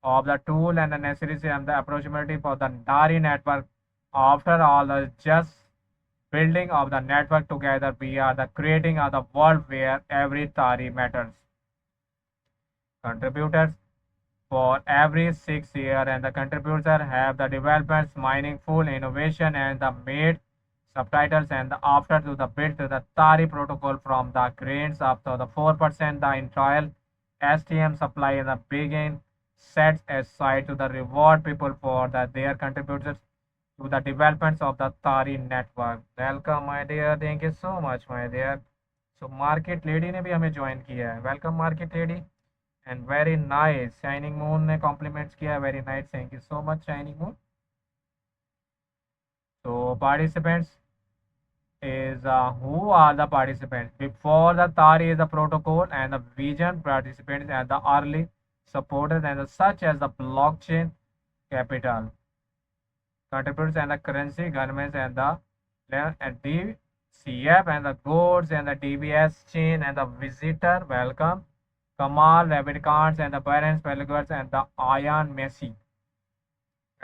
of the tool and the necessary and the approachability for the Tari network. After all, the just building of the network together, we are the creating of the world where every Tari matters. Contributors for every 6 years, and the contributors have the developments, mining, full innovation, and the made subtitles, and the after to the build to the Tari protocol from the grains up to the 4%, the entire STM supply in the begin sets aside to the reward people for that their contributors to the developments of the Tari network. Welcome, my dear. Thank you so much, my dear. So market lady ने भी हमें join किया है. Welcome, market lady. And very nice. Shining Moon ने compliments किया. Very nice. Thank you so much, Shining Moon. So participants is who are the participants before the Tari is the protocol and the vision participants and the early supporters and such as the blockchain capital contributors and the currency governments and the DCF and the goods and the DBS chain and the visitor welcome Kamal rabbit cards and the parents pelagers and the Ian Messi.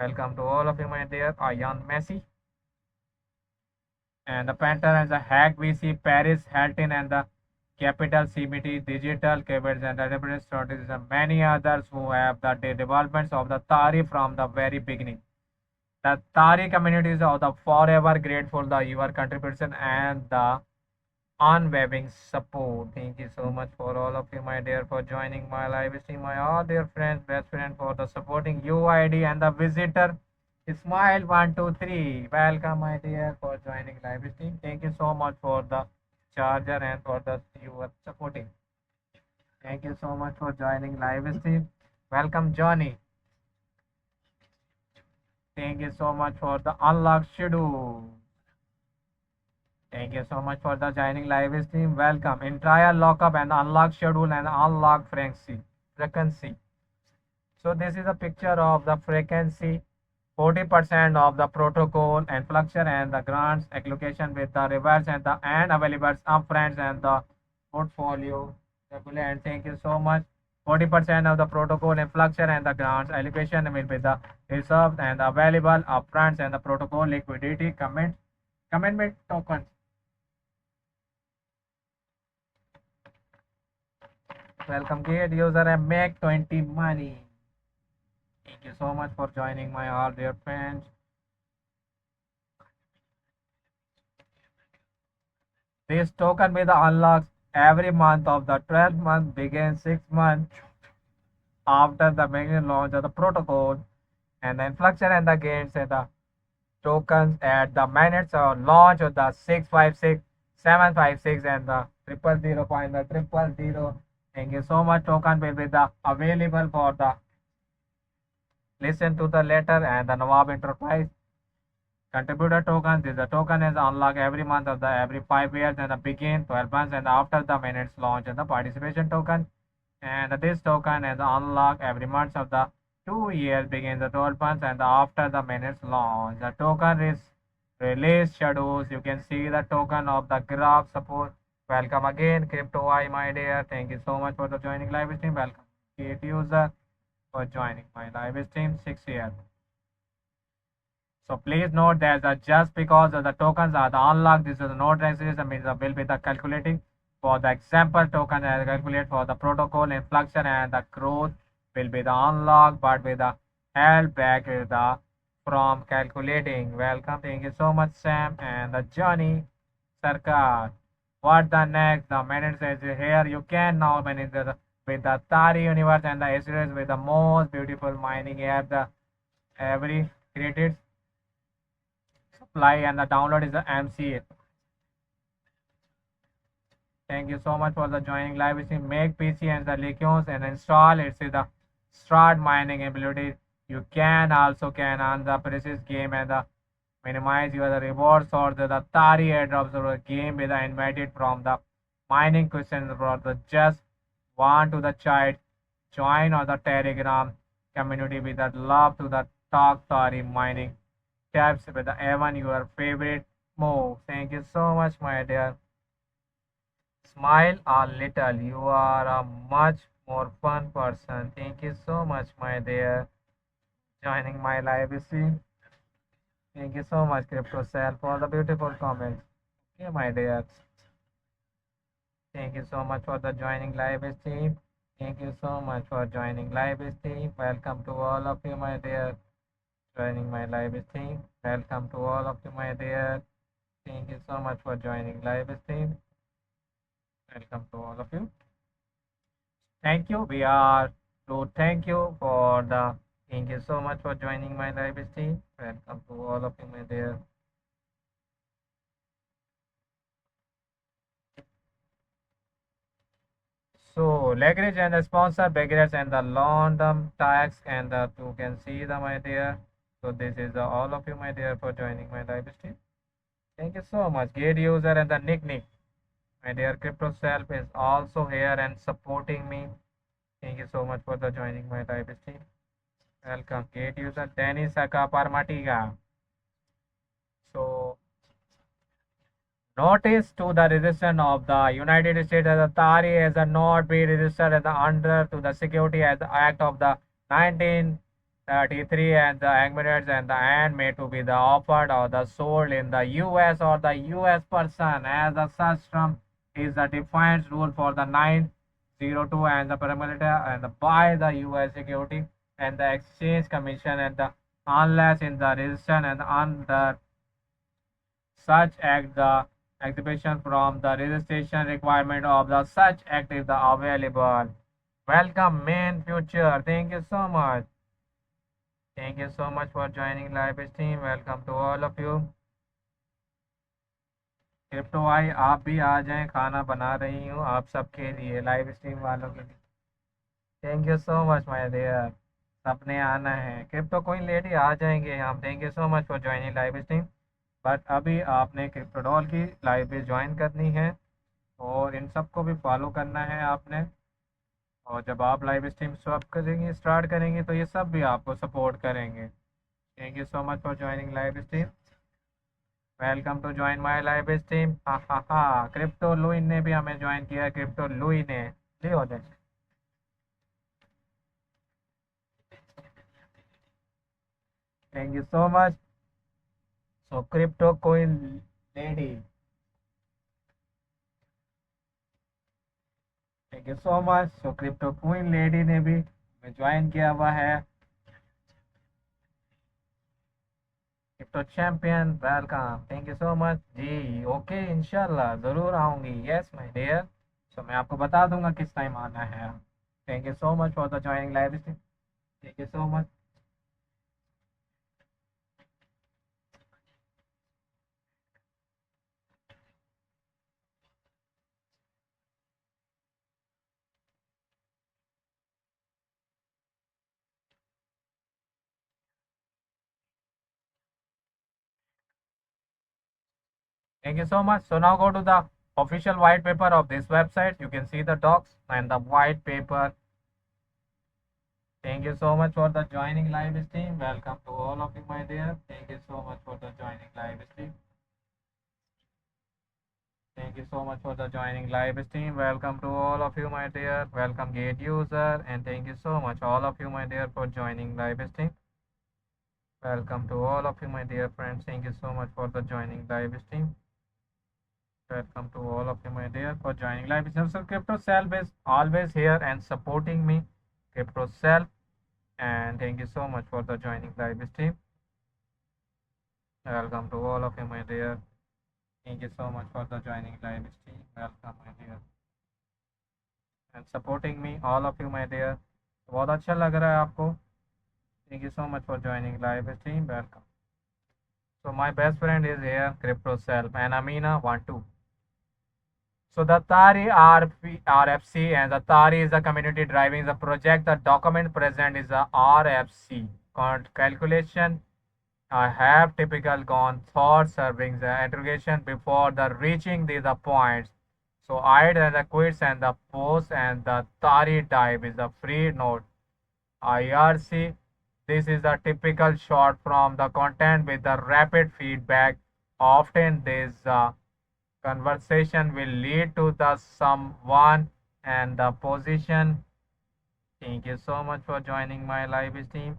Welcome to all of you, my dear Ian Messi. And the Panther and the Hack VC, Paris, Hilton, and the Capital CBT, Digital Cables, and the Referral Strategies, and many others who have the developments of the Tari from the very beginning. The Tari communities are the forever grateful the your contribution and the unwavering support. Thank you so much for all of you, my dear, for joining my live stream. My all dear friends, best friend for the supporting UID and the visitor. Smile 123. Welcome, my dear, for joining live stream. Thank you so much for the charger and for the you are supporting. Thank you so much for joining live stream. Welcome, Johnny. Thank you so much for the unlocked schedule. Thank you so much for the joining live stream. Welcome in trial lockup and unlock schedule and unlock frequency. So this is a picture of the frequency. 40% of the protocol and fluctuation and the grants allocation with the reverse and the and available upfronts and the portfolio. And thank you so much. 40% of the protocol and fluctuation and the grants allocation will be the reserved and available upfronts and the protocol liquidity commitment tokens. Welcome, gate user and make 20 money. Thank you so much for joining my all dear friends. This token will unlocks every month of the 12th month begins 6 months after the main launch of the protocol, and the inflection and the gains and the tokens at the minutes of launch of the 656, 756 and the 000.000. Thank you so much. Token will be the available for the listen to the letter and the Nawab Enterprise. Contributor tokens. This the token is unlocked every month of the every 5 years and the begin 12 months and after the minutes launch and the participation token. And this token is unlocked every month of the 2 years begin the 12 months and after the minutes launch. The token is release schedules. You can see the token of the graph support. Welcome again, Crypto I, my dear. Thank you so much for the joining live stream. Welcome, create user, for joining my live stream 6 years. So please note that just because the tokens are the unlocked, this is not registration means will be the calculating for the example token and calculate for the protocol inflection and the growth will be the unlocked but with the held back the from calculating. Welcome, thank you so much, Sam and the Johnny Sarkar. What the next? The minute says here you can now manage the with the Tari universe and the series with the most beautiful mining app the every created supply and the download is the MCA. Thank you so much for the joining live stream. Make PC and the Legions and install it. See the start mining ability. You can also can on the precious game and the minimize your the rewards or the Tari airdrops or the game with the invited from the mining questions for the just want to the chat join or the Telegram community with the love to the talk Tari mining tabs with the Evan your favorite move. Thank you so much, my dear. Smile a little. You are a much more fun person. Thank you so much, my dear, joining my live stream. Thank you so much, Crypto Cell, for the beautiful comments. Okay, my dear. Thank you so much for the joining live stream. Thank you so much for joining live stream. Welcome to all of you, my dear, joining my live stream. Welcome to all of you, my dear. Thank you so much for joining live stream. Welcome to all of you. Thank you. We are to thank you for the thank you so much for joining my live stream. Welcome to all of you, my dear. So leverage and the sponsor beginners and the long term tax and the you can see the my dear. So this is the, all of you, my dear, for joining my live stream. Thank you so much. Gate user and the Nick. My dear Crypto Self is also here and supporting me. Thank you so much for the joining my live stream. Welcome, gate user Dennis Saka Parmatiga. So, notice to the resistance of the United States as a Tari as a not be registered as the under to the Security as the Act of the 1933 and the agreements and the and made to be the offered or the sold in the US or the US person as a such term is the defined rule for the 902 and the parameter and the by the US Security and the Exchange Commission and the unless in the registration and under such act the exhibition from the registration requirement of the such act is the available. Welcome main future. Thank you so much. Thank you so much for joining live stream. Welcome to all of you. Crypto भाई आप भी आ जाएं, खाना बना रही हूँ आप सबके लिए, लाइव स्ट्रीम वालों के लिए। Thank you so much my dear. सबने आना है, क्रिप्टो कोइन लेडी आ जाएंगे हम। Thank you so much for joining live stream. But अभी आपने क्रिप्टो डॉल की लाइव भी ज्वाइन करनी है और इन सबको भी फॉलो करना है आपने। और जब आप लाइव स्ट्रीम स्टॉप करेंगे, स्टार्ट करेंगे, तो ये सब भी आपको सपोर्ट करेंगे। Thank you so much for joining live stream. Welcome to join my live stream. हा हा हा, क्रिप्टो लुइन ने भी हमें ज्वाइन किया है। क्रिप्टो लुइन ने ले हो जाए। Thank you so much. So crypto coin lady, thank you so much. So crypto queen lady ने भी हमें ज्वाइन किया हुआ है। Crypto champion welcome, thank you so much जी। ओके इंशाल्लाह ज़रूर आऊँगी। Yes my dear. सो मैं आपको बता दूंगा किस टाइम आना है। Thank you so much for the joining live stream. Thank you so much. Thank you so much. So now go to the official white paper of this website. You can see the docs and the white paper. Thank you so much for the joining live stream. Welcome to all of you, my dear. Thank you so much for the joining live stream. Thank you so much for the joining live stream. Welcome to all of you, my dear. Welcome gate user, and thank you so much all of you, my dear, for joining live stream. Welcome to all of you, my dear friends. Thank you so much for the joining live stream. Welcome to all of you, my dear, for joining live stream. So Crypto Self is always here and supporting me. Crypto Self, and thank you so much for the joining live stream. Welcome to all of you, my dear. Thank you so much for the joining live stream. Welcome, my dear, and supporting me, all of you, my dear. बहुत अच्छा लग रहा है आपको। Thank you so much for joining live stream. Welcome. So my best friend is here, Crypto Self, and Amina want to. So the TARI RFC, and the TARI is the community driving the project. The document present is the RFC calculation. I have typical gone thought serving the integration before the reaching the points. So I and the quits and the post and the TARI type is the free node. IRC. This is the typical short from the content with the rapid feedback. Often this conversation will lead to the someone and the position. Thank you so much for joining my live stream,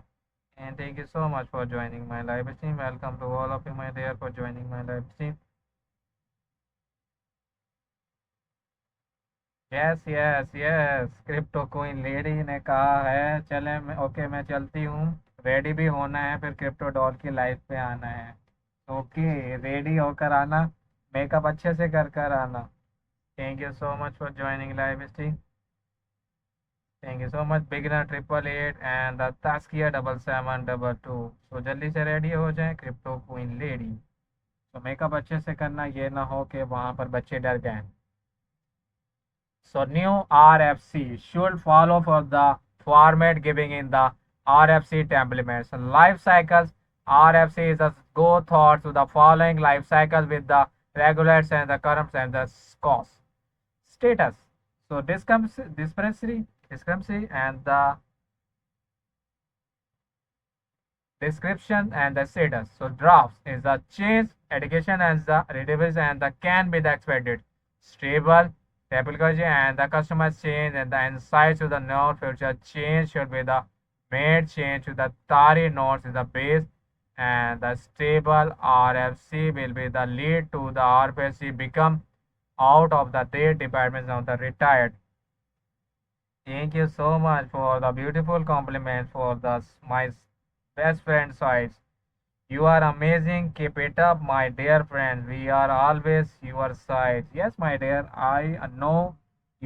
and thank you so much for joining my live stream. Welcome to all of you, my dear, for joining my live stream. Yes yes yes, crypto coin lady ने कहा है चले मैं, okay मैं चलती हूँ। Ready भी होना है, फिर क्रिप्टो डॉल की लाइव पे आना है। ओके रेडी होकर आना, मेकअप अच्छे से कर कर आना। Thank you so much for joining live stream. Thank you so much beginner 888 and the Taskia 7722। सो जल्दी से रेडी हो जाए क्रिप्टो क्वीन लेडी। तो मेकअप अच्छे से करना, ये ना हो कि वहाँ पर बच्चे डर गए। So new RFC should follow for the format giving in the RFC templates. Life cycles RFC is a go thought to the following life cycles with the regulars and the currents and the cost status. So discrepancy and the description and the status. So drafts is the change, education and the revision and the can be the expected. Stable, typology and the customer change and the insights to the node future change should be the made change to the TARI nodes is the base, and the stable RFC will be the lead to the RFC become out of the date departments of the retired. Thank you so much for the beautiful compliment for the my best friend sides. You are amazing. Keep it up, my dear friends. We are always your side. Yes, my dear. I know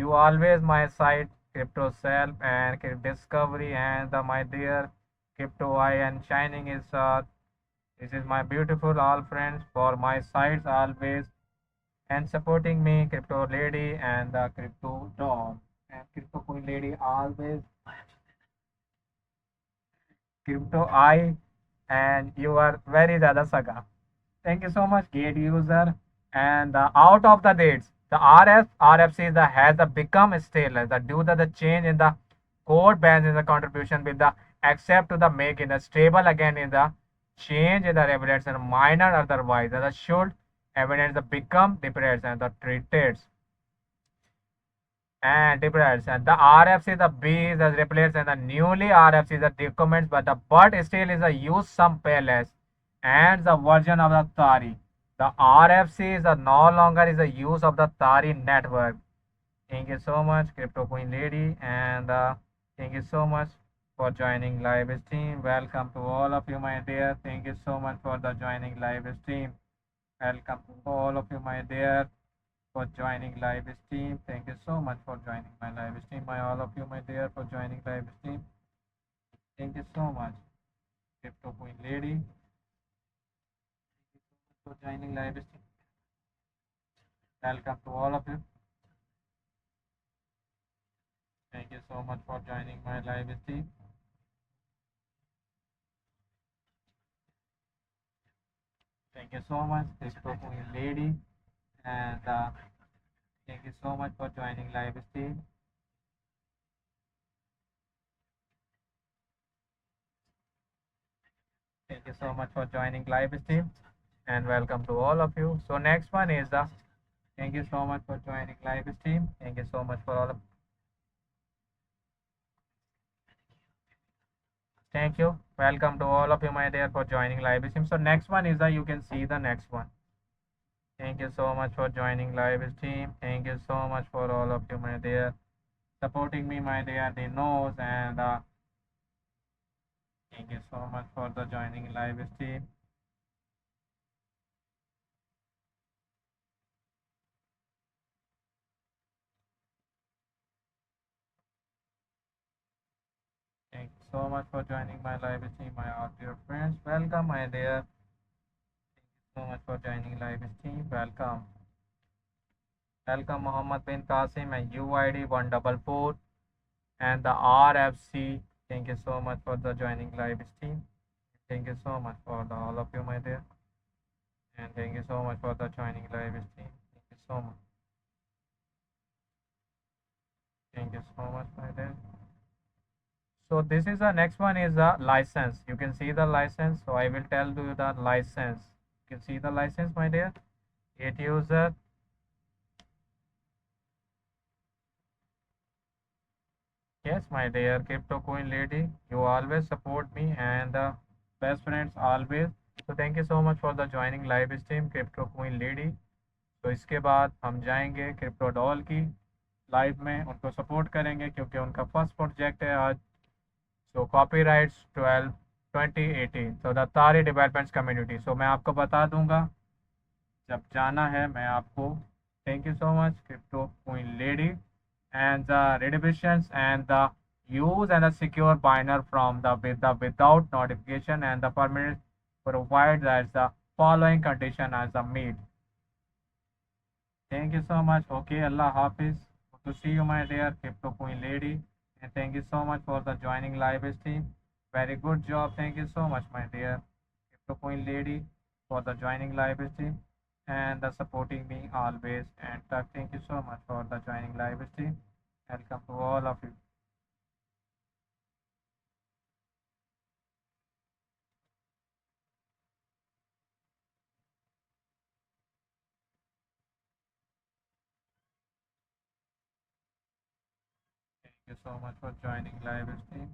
you always my side. Crypto self and crypto discovery and my dear crypto eye and shining is this is my beautiful all friends for my sides always and supporting me crypto lady and the crypto dog and crypto queen lady always crypto eye and you are very ज़्यादा saga. Thank you so much, great user. And out of the dates, the RFC has become stale the due to the change in the code bans in the contribution with the accept to the make in the stable again in the change in the evidence and minor otherwise the should evidence the become difference and the treated and difference and the RFC the B is the replaced and the newly RFC the documents but still is a use some payless and the version of the Tari. The RFC is no longer is a use of the Tari network. Thank you so much, Crypto Queen Lady, and thank you so much for joining live stream. Welcome to all of you, my dear. Thank you so much for the joining live stream. Welcome to all of you, my dear, for joining live stream. Thank you so much for joining my live stream. My all of you, my dear, for joining live stream. Thank you so much, Crypto Queen Lady, for joining live stream. Welcome to all of you. Thank you so much for joining my live stream. Thank you so much, Crypto Queen Lady, and thank you so much for joining live stream. Thank you so much for joining live stream, and welcome to all of you. So next one is the thank you so much for joining live stream. Thank you so much for all of. Thank you. Welcome to all of you, my dear, for joining live stream. So next one is the you can see the next one. Thank you so much for joining live stream. Thank you so much for all of you, my dear, supporting me, my dear. They knows and thank you so much for the joining live stream. Thank you so much for joining my live stream, my all dear friends. Welcome, my dear. Thank you so much for joining live stream. Welcome. Welcome, Mohammed bin Qasim and UID 144 and the RFC. Thank you so much for the joining live stream. Thank you so much for the, all of you, my dear. And thank you so much for the joining live stream. Thank you so much. Thank you so much, my dear. So this is the next one is the license. You can see the license. So I will tell you the license. You can see the license, my dear. It user. Yes, my dear crypto coin lady. You always support me and the best friends always. So thank you so much for the joining live stream crypto coin lady. तो इसके बाद हम जाएंगे crypto doll की live में उनको support करेंगे क्योंकि उनका फर्स्ट प्रोजेक्ट है आज सो कॉपीराइट्स 12 2018 सो द तारी डेवलपमेंट्स कम्युनिटी सो मैं आपको बता दूंगा जब जाना है मैं आपको thank you so much crypto queen lady and the redemptions and the use and the secure binder from the without notification and the permit provide that the following condition as a meet. Thank you so much. Okay, Allah Hafiz. Good to see you, my dear crypto queen lady. And thank you so much for the joining live stream. Very good job. Thank you so much, my dear crypto queen lady, for the joining live stream and the supporting me always. And thank you so much for the joining live stream. Welcome to all of you. Thank you so much for joining live stream.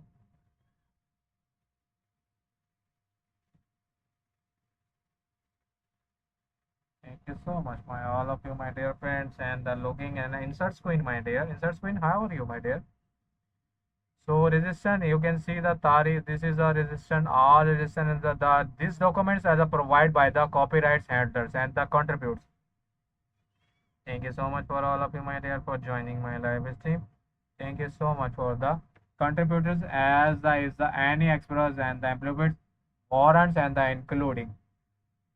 Thank you so much, my all of you, my dear friends, and the logging and insert screen, my dear. Insert screen, how are you, my dear? So resistance, you can see the tarif. This is a resistance. All resistance. These documents are provided by the copyright handlers and the contributes. Thank you so much for all of you, my dear, for joining my live stream. Thank you so much for the contributors as the is the any express and the implements warrants and the including,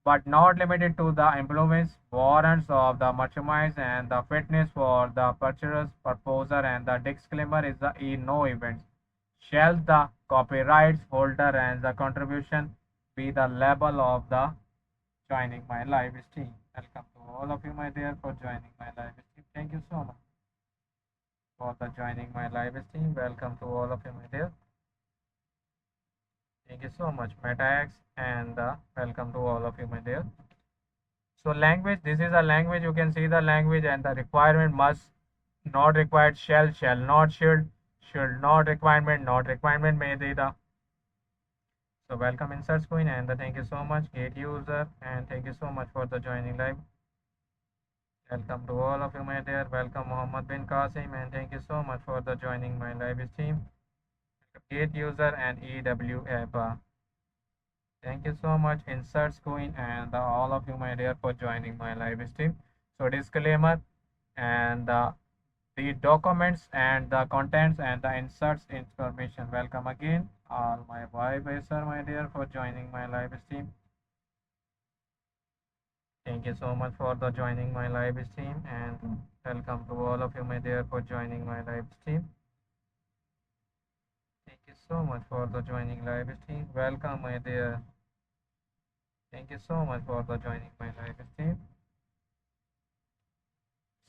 but not limited to the implements warrants of the merchandise and the fitness for the purchasers, proposer, and the disclaimer is the no events. Shall the copyrights holder and the contribution be the level of the joining my live stream. Welcome to all of you, my dear, for joining my live stream. Thank you so much for the joining my live stream. Welcome to all of you, my dear. Thank you so much, MetaX, and welcome to all of you, my dear. So language, this is a language. You can see the language and the requirement must not required, shall not, should not requirement, not requirement may be the. So welcome insert queen and thank you so much, gate user, and thank you so much for the joining live. Welcome to all of you, my dear. Welcome Mohammed bin Qasim, and thank you so much for the joining my live stream. Gate user and EW. Thank you so much, Inserts Queen, and all of you, my dear, for joining my live stream. So disclaimer and the documents and the contents and the inserts information. Welcome again, all my sir, my dear, for joining my live stream. Thank you so much for the joining my live stream, and welcome to all of you, my dear, for joining my live stream. Thank you so much for the joining live stream. Welcome, my dear. Thank you so much for the joining my live stream.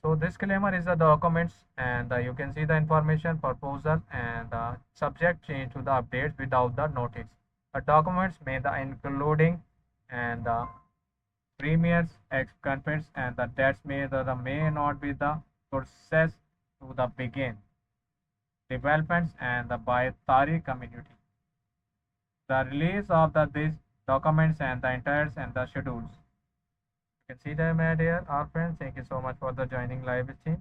So disclaimer is the documents and you can see the information proposal and subject change to the updates without the notice. The documents may the including and premiers, contents and the dates may not be the process to the begin developments and the by Tari community. The release of these documents and the entires and the schedules. You can see them, my dear, our friends. Thank you so much for the joining live stream.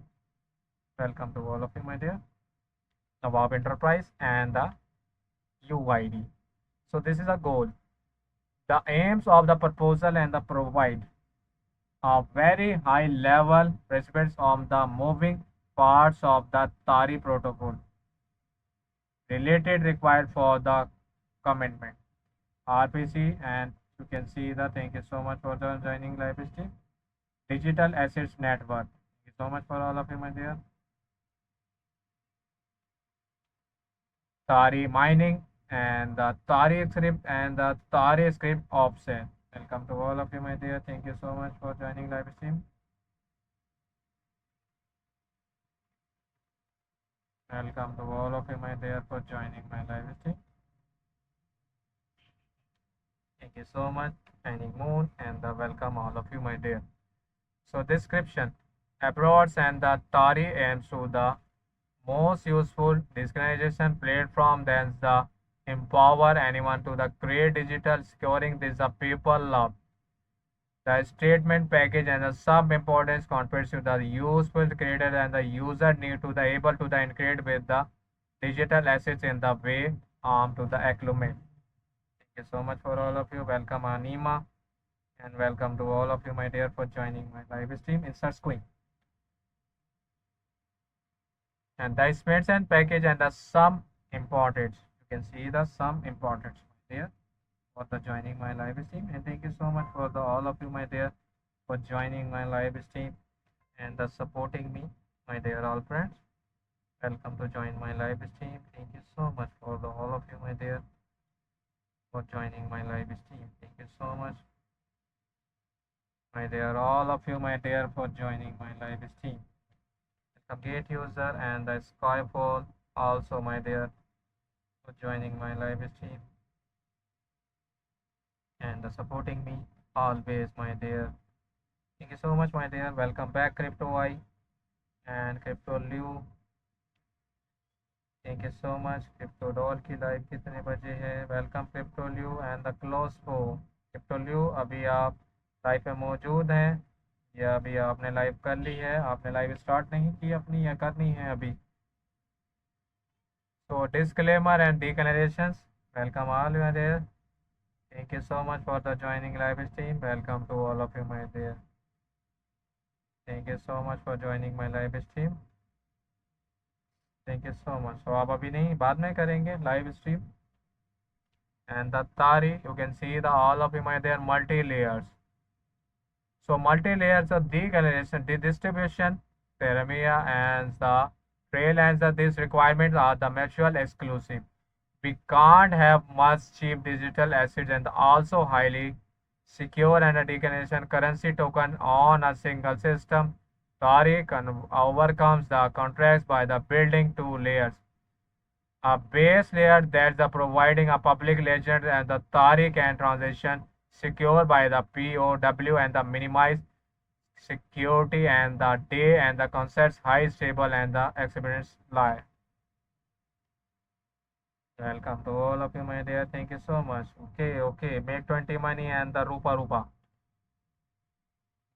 Welcome to all of you, my dear. Nawab Enterprise and the UID. So this is a goal. The aims of the proposal and the provide a very high level respects on the moving parts of the TARI protocol related required for the commitment. RPC and you can see the thank you so much for the joining live stream. Digital Assets Network. Thank you so much for all of you, my dear. Tari mining and the Tari script and the Tari script option. Welcome to all of you, my dear. Thank you so much for joining live stream. Welcome to all of you, my dear, for joining my live stream. Thank you so much, Shining Moon, and welcome all of you, my dear. So description, approach and the Tari aims to the most useful digitalization platform than the empower anyone to the create digital securing this the people love. The statement package and the sub importance contributes to the useful creator and the user need to the able to the integrate with the digital assets in the way to the acclimate. Thank you so much for all of you. Welcome Anima and welcome to all of you, my dear, for joining my live stream. Insert screen. And the expense and package and the sum importance. You can see the sum importance here for the joining my live stream. And thank you so much for the all of you, my dear, for joining my live stream and supporting me, my dear all friends. Welcome to join my live stream. Thank you so much for the all of you, my dear, for joining my live stream. Thank you so much, my dear, all of you, my dear, for joining my live stream. Gate user and the Skyfall also, my dear, for joining my live stream and supporting me always, my dear. Thank you so much, my dear. Welcome back, Crypto I and Crypto Liu. Thank you so much. Crypto Doll की live कितने बजे है? Welcome crypto Lou and the close फो. Crypto Lou अभी आप live पे मौजूद हैं या अभी आपने लाइव कर ली है? आपने लाइव स्टार्ट नहीं की अपनी या करनी है अभी? So disclaimer and declarations. Welcome all you are there. Thank you so much for the joining live stream. Welcome to all of you my dear. Thank you so much for joining my live stream. Thank you so much. So आप अभी नहीं बाद में करेंगे live stream. And the Tari, you can see the all of them are there multi layers. So multi layers of decoloration, the distribution, paramia, and the trail ends of these requirements are the mutual exclusive. We can't have much cheap digital assets and also highly secure and a decoloration currency token on a single system. Tari overcomes the contracts by the building two layers. A base layer that's the providing a public ledger and the Tariq and transaction secured by the POW and the minimize security and the day and the concepts high stable and the experience lie. Welcome to all of you my dear. Thank you so much. Okay. Make 20 money and the rupa.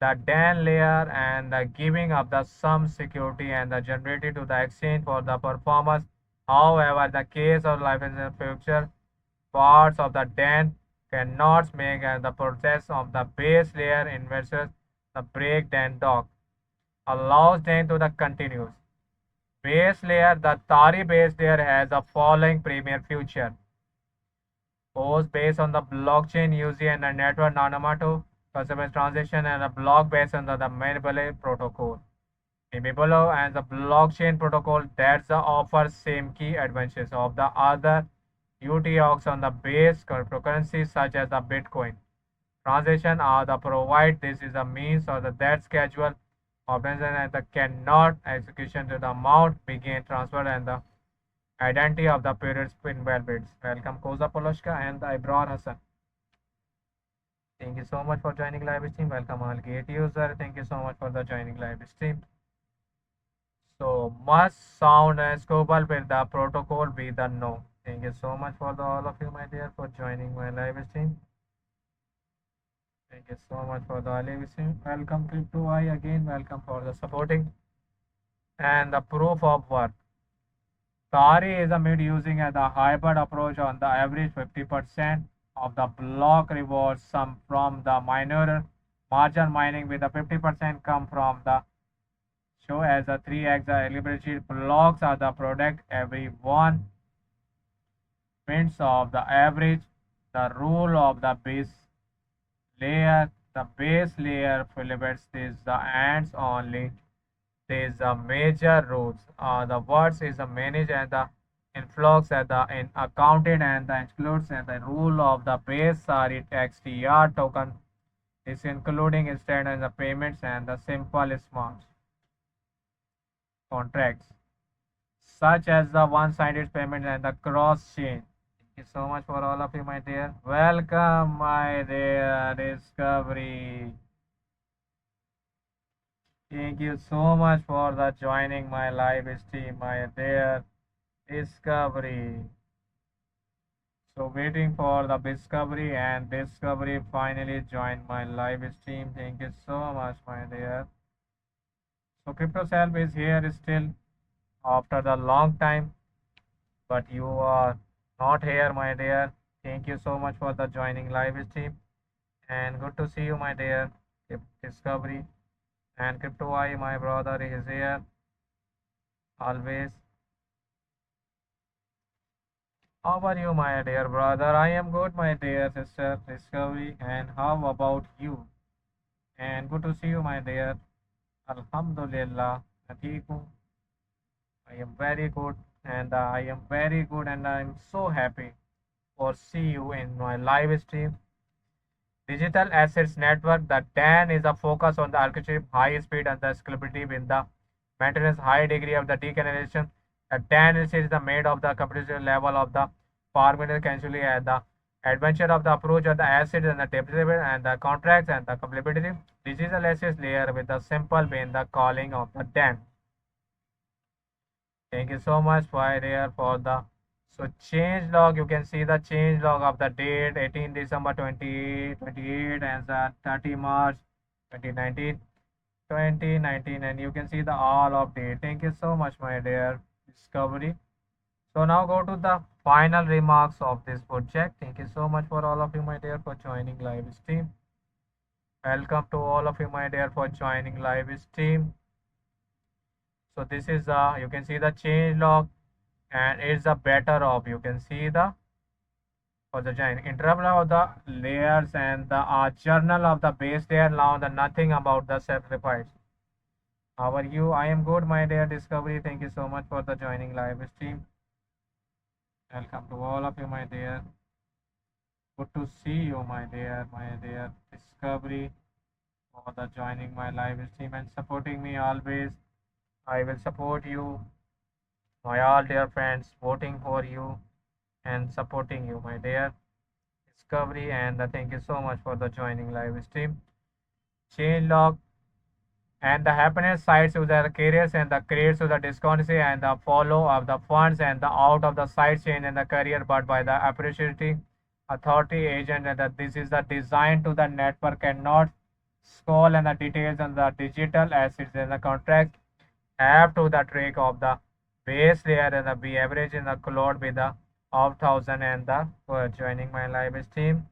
The DAN layer and the giving of the sum security and the generated to the exchange for the performance. However, the case of life in the future, parts of the DAN cannot make and the process of the base layer inverses the break DAN dock allows DAN to the continuous. Base layer, the Tari base layer has the following premier feature. Post based on the blockchain using and a network anonymous customer transaction and a block based on the Mabele protocol. Mabele and the blockchain protocol that's the offer same key advantages of the other UTXOs on the base cryptocurrencies such as the Bitcoin. Transaction are the provide this is a means or the that schedule operation and the cannot execution to the amount begin transfer and the identity of the periods invalidates. Welcome Koza Poloshka and the Ibrar Hassan. Thank you so much for joining live stream. Welcome all gate user. Thank you so much for the joining live stream. So must sound and scopable with the protocol be the no. Thank you so much for the all of you my dear for joining my live stream. Thank you so much for the live stream. Welcome Crypto I again. Welcome for the supporting and the proof of work. Tari is a mid using as a hybrid approach on the average 50% of the block rewards some from the minor margin mining with the 50% come from the show as the 3x eligibility blocks are the product every 1 minutes of the average. The rule of the base layer, the base layer filibers is the ends only. There is a major rules. The words is a manage and the influx and the in accounted and the includes and the rule of the base RE XTR token is including instead of the payments and the simple smart contracts such as the one-sided payment and the cross chain. Thank you so much for all of you my dear. Welcome my dear Discovery. Thank you so much for the joining my live stream, my dear Discovery. So waiting for the Discovery and Discovery finally joined my live stream. Thank you so much, my dear. So CryptoSelf is here still after the long time, but you are not here, my dear. Thank you so much for the joining live stream, and good to see you, my dear Discovery. And Crypto I, my brother, is here always. How are you, my dear brother? I am good, my dear sister Discovery. And how about you? And good to see you, my dear. Alhamdulillah. Atheeku. I am very good, and I am very good, and I am so happy for see you in my live stream. Digital Assets Network, the DAN is a focus on the architecture, high speed and the scalability with the maintenance high degree of the decongestion. The DAN is the made of the computation level of the parameter cancellation and the adventure of the approach of the assets and the temperature and the contracts and the compatibility. Digital assets layer with the simple being the calling of the DAN. Thank you so much for there for the so change log. You can see the change log of the date 18 December 2028 and the 30 March 2019 2019 and you can see the all of date. Thank you so much my dear Discovery. So now go to the final remarks of this project. Thank you so much for all of you, my dear, for joining live stream. Welcome to all of you, my dear, for joining live stream. So this is you can see the change log, and it's a better of, you can see the for the giant interval of the layers and the journal of the base layer. Now the nothing about the sacrifice. How are you? I am good, my dear Discovery. Thank you so much for the joining live stream. Welcome to all of you, my dear. Good to see you, my dear Discovery, for the joining my live stream and supporting me always. I will support you, my all dear friends, voting for you and supporting you, my dear Discovery. And thank you so much for the joining live stream. Change log and the happiness sides to the careers and the creates to the discountancy and the follow of the funds and the out of the side chain and the career but by the appreciating authority agent and that this is the design to the network and not scroll and the details and the digital assets and the contract have to the track of the base layer and the be average in the cloud with the of thousand and the for joining my live stream.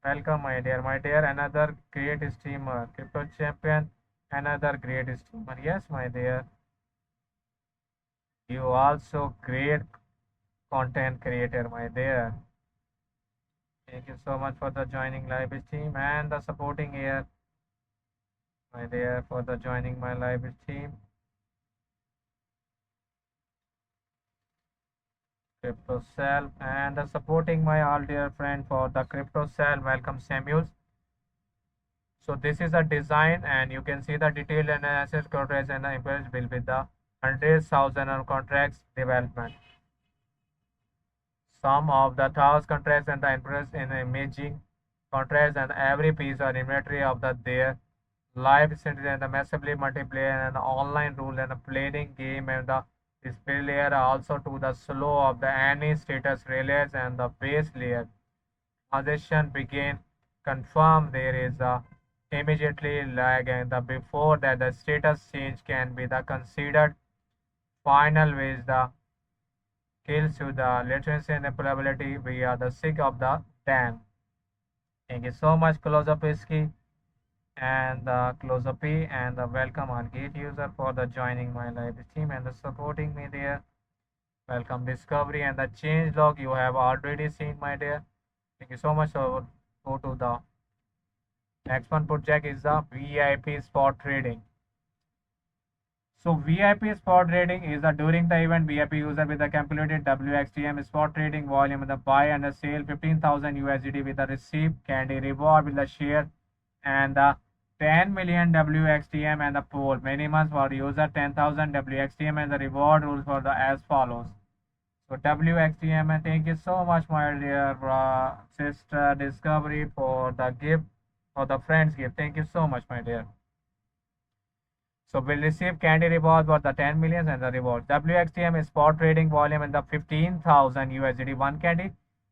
Welcome, my dear, another great streamer, crypto champion, another great streamer. Yes, my dear, you also great content creator, my dear. Thank you so much for the joining live stream and the supporting here, my dear, for the joining my live stream. Crypto Cell and the supporting my all dear friend for the Crypto Cell. Welcome, Samuels. So this is a design and you can see the detailed analysis contracts and the imperial bill with the 100,000 contracts development. Some of the tasks contracts and the interest in imaging contracts and every piece or inventory of the their live center and the massively multiplayer and the online rule and the playing game and the display layer also to the slow of the any status relays and the base layer. Transition begin confirm there is a immediately lag and the before that the status change can be the considered final with the kills to the latency and the probability via the sig of the Dan. Thank you so much, Close Up Iski and the Close Up P and the welcome on gate user for the joining my live stream and the supporting me there. Welcome Discovery and the change log you have already seen, my dear. Thank you so much. So go to the next one project is the VIP spot trading. So VIP spot trading is a during the event VIP user with the calculated WXTM spot trading volume in the buy and the sale 15,000 USDT with the receive candy reward with the share and the 10 million WXTM and the pool minimums for user 10,000 WXTM and the reward rules for the as follows. So WXTM and thank you so much my dear sister Discovery for the gift for the friends gift. Thank you so much my dear. So we'll receive candy reward for the 10 million and the reward. WXTM is spot trading volume in the 15,000 USDT one candy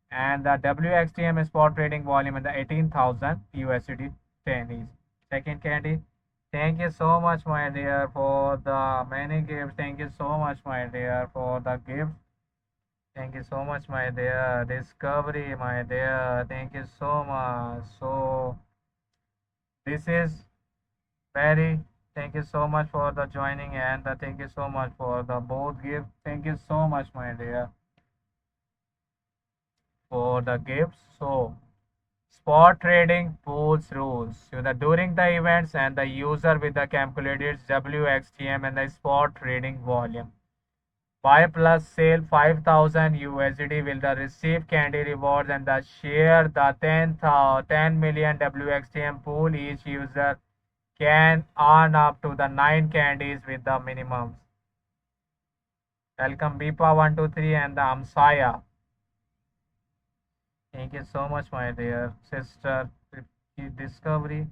and the WXTM is spot trading volume in the 18,000 USDT 10 is second candy. Thank you so much my dear for the many gifts. Thank you so much my dear for the gift. Thank you so much my dear Discovery my dear. Thank you so much. So this is very thank you so much for the joining and thank you so much for the both gifts. Thank you so much, my dear, for the gifts. So, spot trading pools rules. So, the during the events and the user with the calculated WXTM and the spot trading volume. Buy plus sale 5,000 USD will the receive candy rewards and the share the 10 million WXTM pool each user can earn up to the 9 candies with the minimums. Welcome Bipa123 and the Amsaya. Thank you so much, my dear sister Discovery.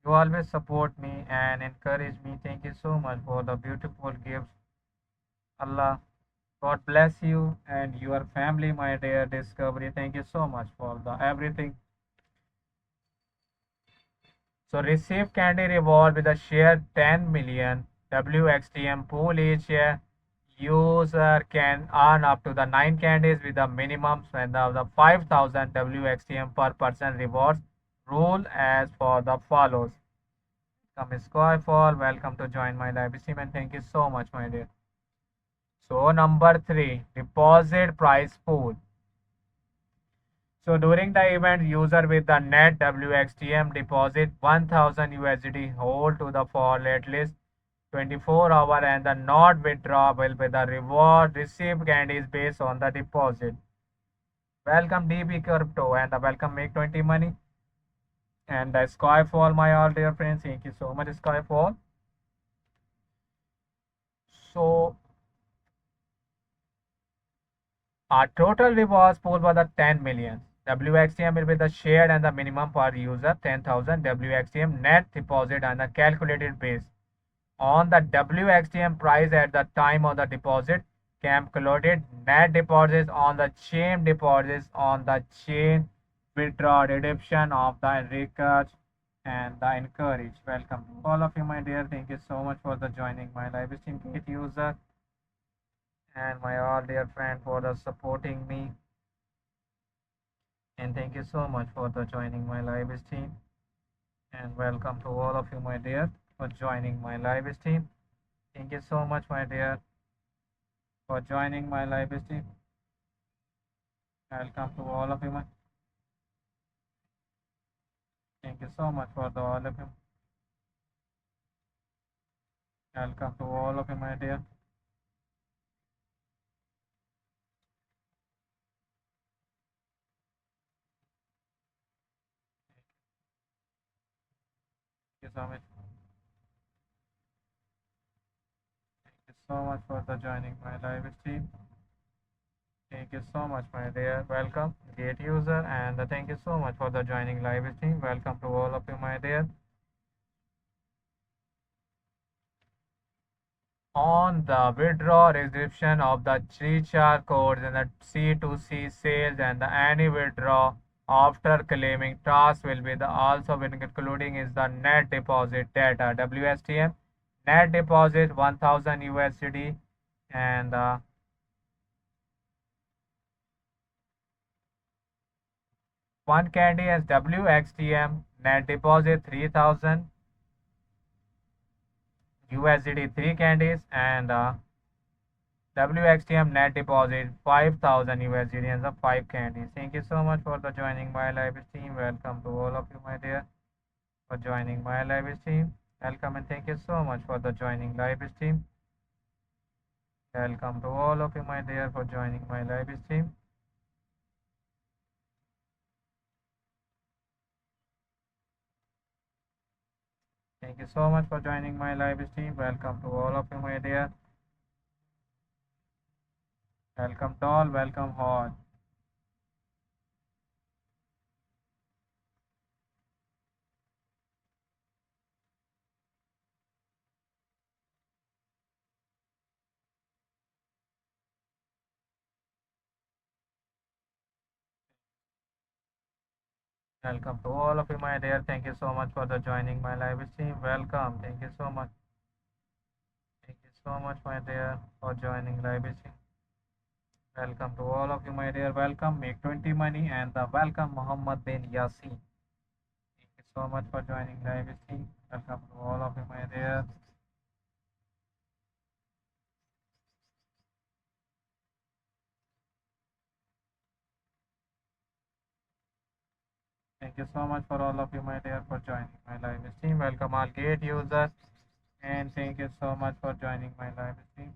You always support me and encourage me. Thank you so much for the beautiful gifts. Allah, God bless you and your family, my dear Discovery. Thank you so much for the everything. So receive candy reward with a shared 10 million WXTM pool each User can earn up to the 9 candies with the minimum spend of the 5000 WXTM per person rewards. Rule as for the follows. Come Skyfall, welcome to join my live stream and thank you so much, my dear. So number 3, deposit price pool. So during the event, user with the net WXTM deposit 1000 USD hold to the for at least 24 hour and the not withdraw will be the reward received candies based on the deposit. Welcome DB Crypto and welcome Make 20 Money and the Skyfall, my all dear friends. Thank you so much, Skyfall. So our total rewards pool was the 10 million. WXTM will be the shared and the minimum per user 10,000 WXTM net deposit and the calculated base on the WXTM price at the time of the deposit, calculated net deposits on the chain deposits on the chain withdraw redemption of the records and the encourage. Welcome to all of you, my dear. Thank you so much for the joining my live stream kit user and my all dear friend for the supporting me. And thank you so much for the joining my live stream. And welcome to all of you, my dear, for joining my live stream. Thank you so much, my dear, for joining my live stream. Welcome to all of you. Thank you so much for the all of you. Welcome to all of you, my dear. Thank you so much. Thank you so much for the joining my live stream. Thank you so much, my dear. Welcome, gate user, and thank you so much for the joining live stream. Welcome to all of you, my dear. On the withdraw redemption of the recharge codes and the C2C sales and the any withdraw after claiming task will be the also including is the net deposit data WSTM net deposit 1000 USD and one candy as WXTM net deposit 3000 USD 3 candies and WXTM net deposit 5000 USD and the 5 candies. Thank you so much for the joining my live stream. Welcome to all of you, my dear, for joining my live stream. Welcome and thank you so much for the joining live stream. Welcome to all of you, my dear, for joining my live stream. Thank you so much for joining my live stream. Welcome to all of you, my dear. Welcome tall, welcome hot. Welcome to all of you, my dear. Thank you so much for the joining my live stream. Welcome. Thank you so much. Thank you so much, my dear, for joining live stream. Welcome to all of you, my dear. Welcome, Make 20 Money, and the welcome, Muhammad bin Yasin. Thank you so much for joining live stream. Welcome to all of you, my dear. Thank you so much for all of you, my dear, for joining my live stream. Welcome, all gate users, and thank you so much for joining my live stream.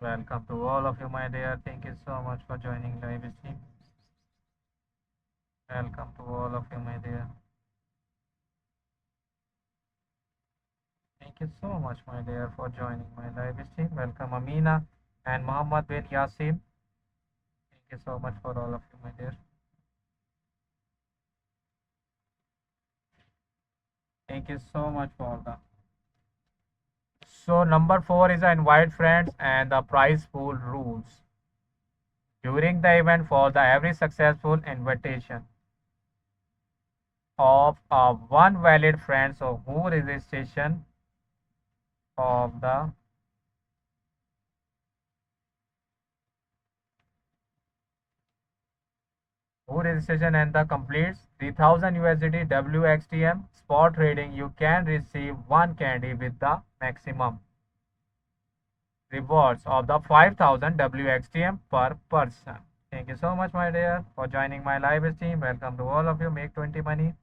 Welcome to all of you, my dear. Thank you so much for joining live stream. Welcome to all of you, my dear. Thank you so much, my dear, for joining my live stream. Welcome, Amina and Muhammad bin Yasin. Thank you so much for all of you, my dear. Thank you so much for the. So number 4 is invite friends and the prize pool rules. During the event for the every successful invitation of one valid friend, so who registration of the who registration and the completes 3000 USDT WXTM spot trading, you can receive one candy with the maximum rewards of the 5000 WXTM per person. Thank you so much, my dear, for joining my live stream. Welcome to all of you. Make 20 money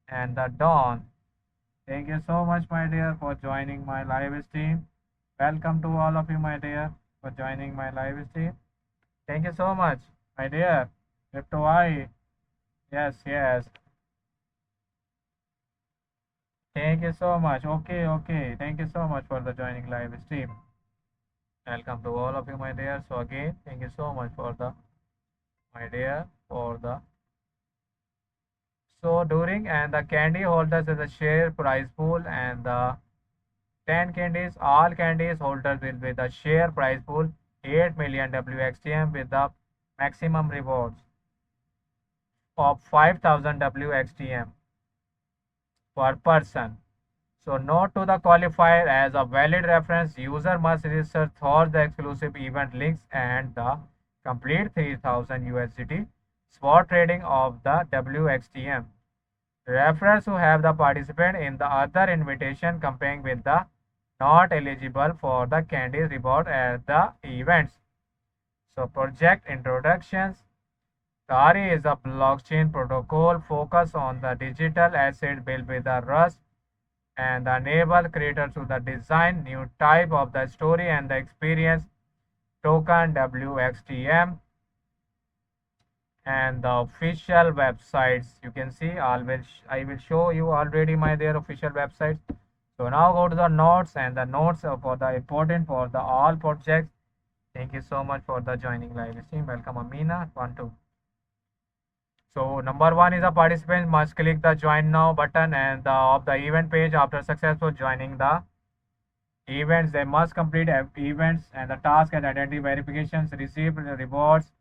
and the Dawn. Thank you so much, my dear, for joining my live stream. Welcome to all of you, my dear, for joining my live stream. Thank you so much, my dear. Crypto I. Yes, yes. Thank you so much. Okay, okay. Thank you so much for the joining live stream. Welcome to all of you, my dear. So again, thank you so much for the my dear for the so during and the candy holders is a share prize pool and the 10 candies, all candies holders will be the share prize pool 8 million WXTM with the maximum rewards of 5000 WXTM per person. So note to the qualifier as a valid reference, user must register for the exclusive event links and the complete 3000 USDT spot trading of the WXTM. Referrals who have the participant in the other invitation campaign with the not eligible for the candy reward at the events. So project introductions. TARI is a blockchain protocol focused on the digital asset built with the Rust and enable creators to the design new type of the story and the experience token WXTM and the official websites. You can see I will show you already my their official websites. So now go to the notes and the notes for the important for the all projects. Thank you so much for the joining live stream. Welcome Amina 12. So number one is a participant must click the join now button and of the event page after successful joining the events. They must complete events and the task and identity verifications, receive the rewards,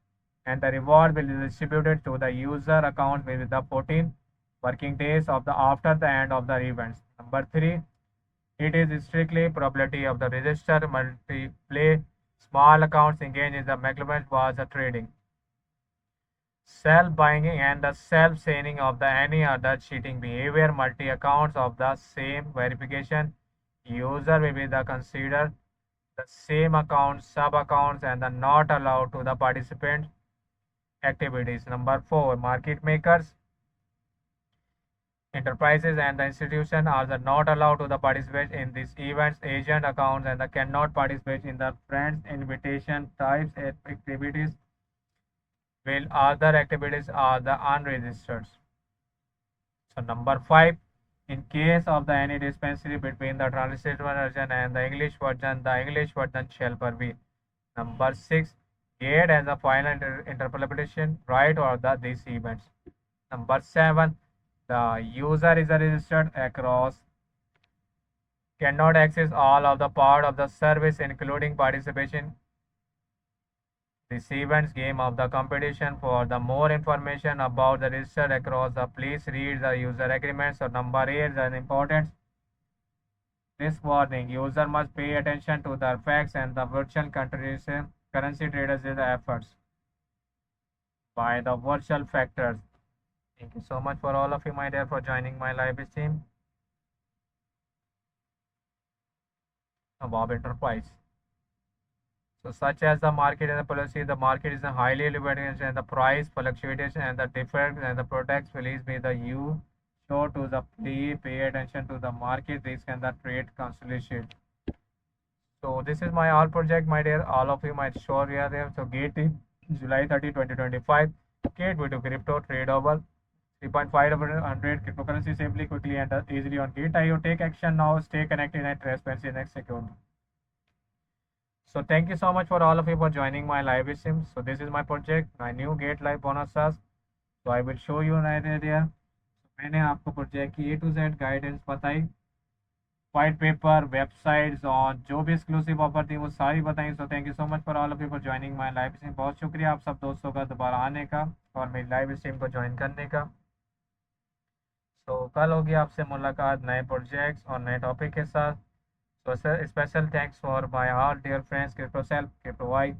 and the reward will be distributed to the user account within the 14 working days of the after the end of the events. Number three, it is strictly probability of the register multiplay small accounts engage in the measurement was a trading. Self-buying and the self-signing of the any other cheating behavior, multi-accounts of the same verification, user will be the considered the same account, sub-accounts and the not allowed to the participant activities. Number four, market makers, enterprises and the institution are the not allowed to the participate in these events, agent accounts and the cannot participate in the friends invitation types activities while other activities are the unregistered. So number five, in case of the any discrepancy between the translated version and the English version shall be. Number six, gate as a final interpretation right or the these events. Number seven, the user is registered across cannot access all of the part of the service including participation this events game of the competition. For the more information about the register across the please read the user agreement. So number 8 is an important risk warning. User must pay attention to the facts and the virtual currency traders in the efforts by the virtual factors. Thank you so much for all of you, my dear, for joining my live stream. Bob Enterprise. So such as the market and the policy, the market is a highly elevated and the price fluctuation and the difference and the products released by the you show to the pay attention to the market risk and the trade consolidation. So this is my all project, my dear. All of you might sure we are there. So gate in July 30, 2025. Gate we do crypto trade over 3.500 cryptocurrency safely, quickly and easily on Gate.io. Take action now. Stay connected and transparency next second. So thank you so much for all of you for joining my live stream. So this is my project, my new Gate Live bonuses. So I will show you right there. So मैंने आपको project की A to Z guidance बताई, white paper, websites और जो भी exclusive offer थी वो सारी बताई. So thank you so much for all of you for joining my live stream. बहुत शुक्रिया आप सब दोस्तों का दोबारा आने का और मेरी लाइव स्ट्रीम को ज्वाइन करने का. तो कल होगी आपसे मुलाकात नए प्रोजेक्ट्स और नए टॉपिक के साथ. So special thanks for my all dear friends Crypto Self, Crypto White,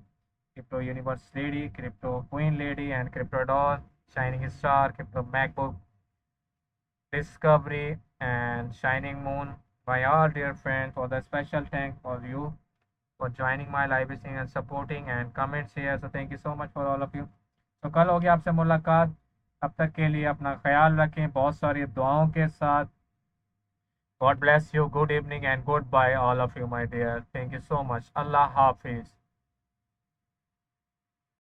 Crypto Universe Lady, Crypto Queen Lady and Crypto Doll. Shining Star, Crypto MacBook, Discovery, and Shining Moon. My all dear friends, for the special thank for you for joining my live stream and supporting and comments here. So thank you so much for all of you. तो कल होगी आपसे मुलाकात. तब तक के लिए अपना ख्याल रखें बहुत सारी दुआओं के साथ. God bless you. Good evening and goodbye all of you, my dear. Thank you so much. Allah Hafiz.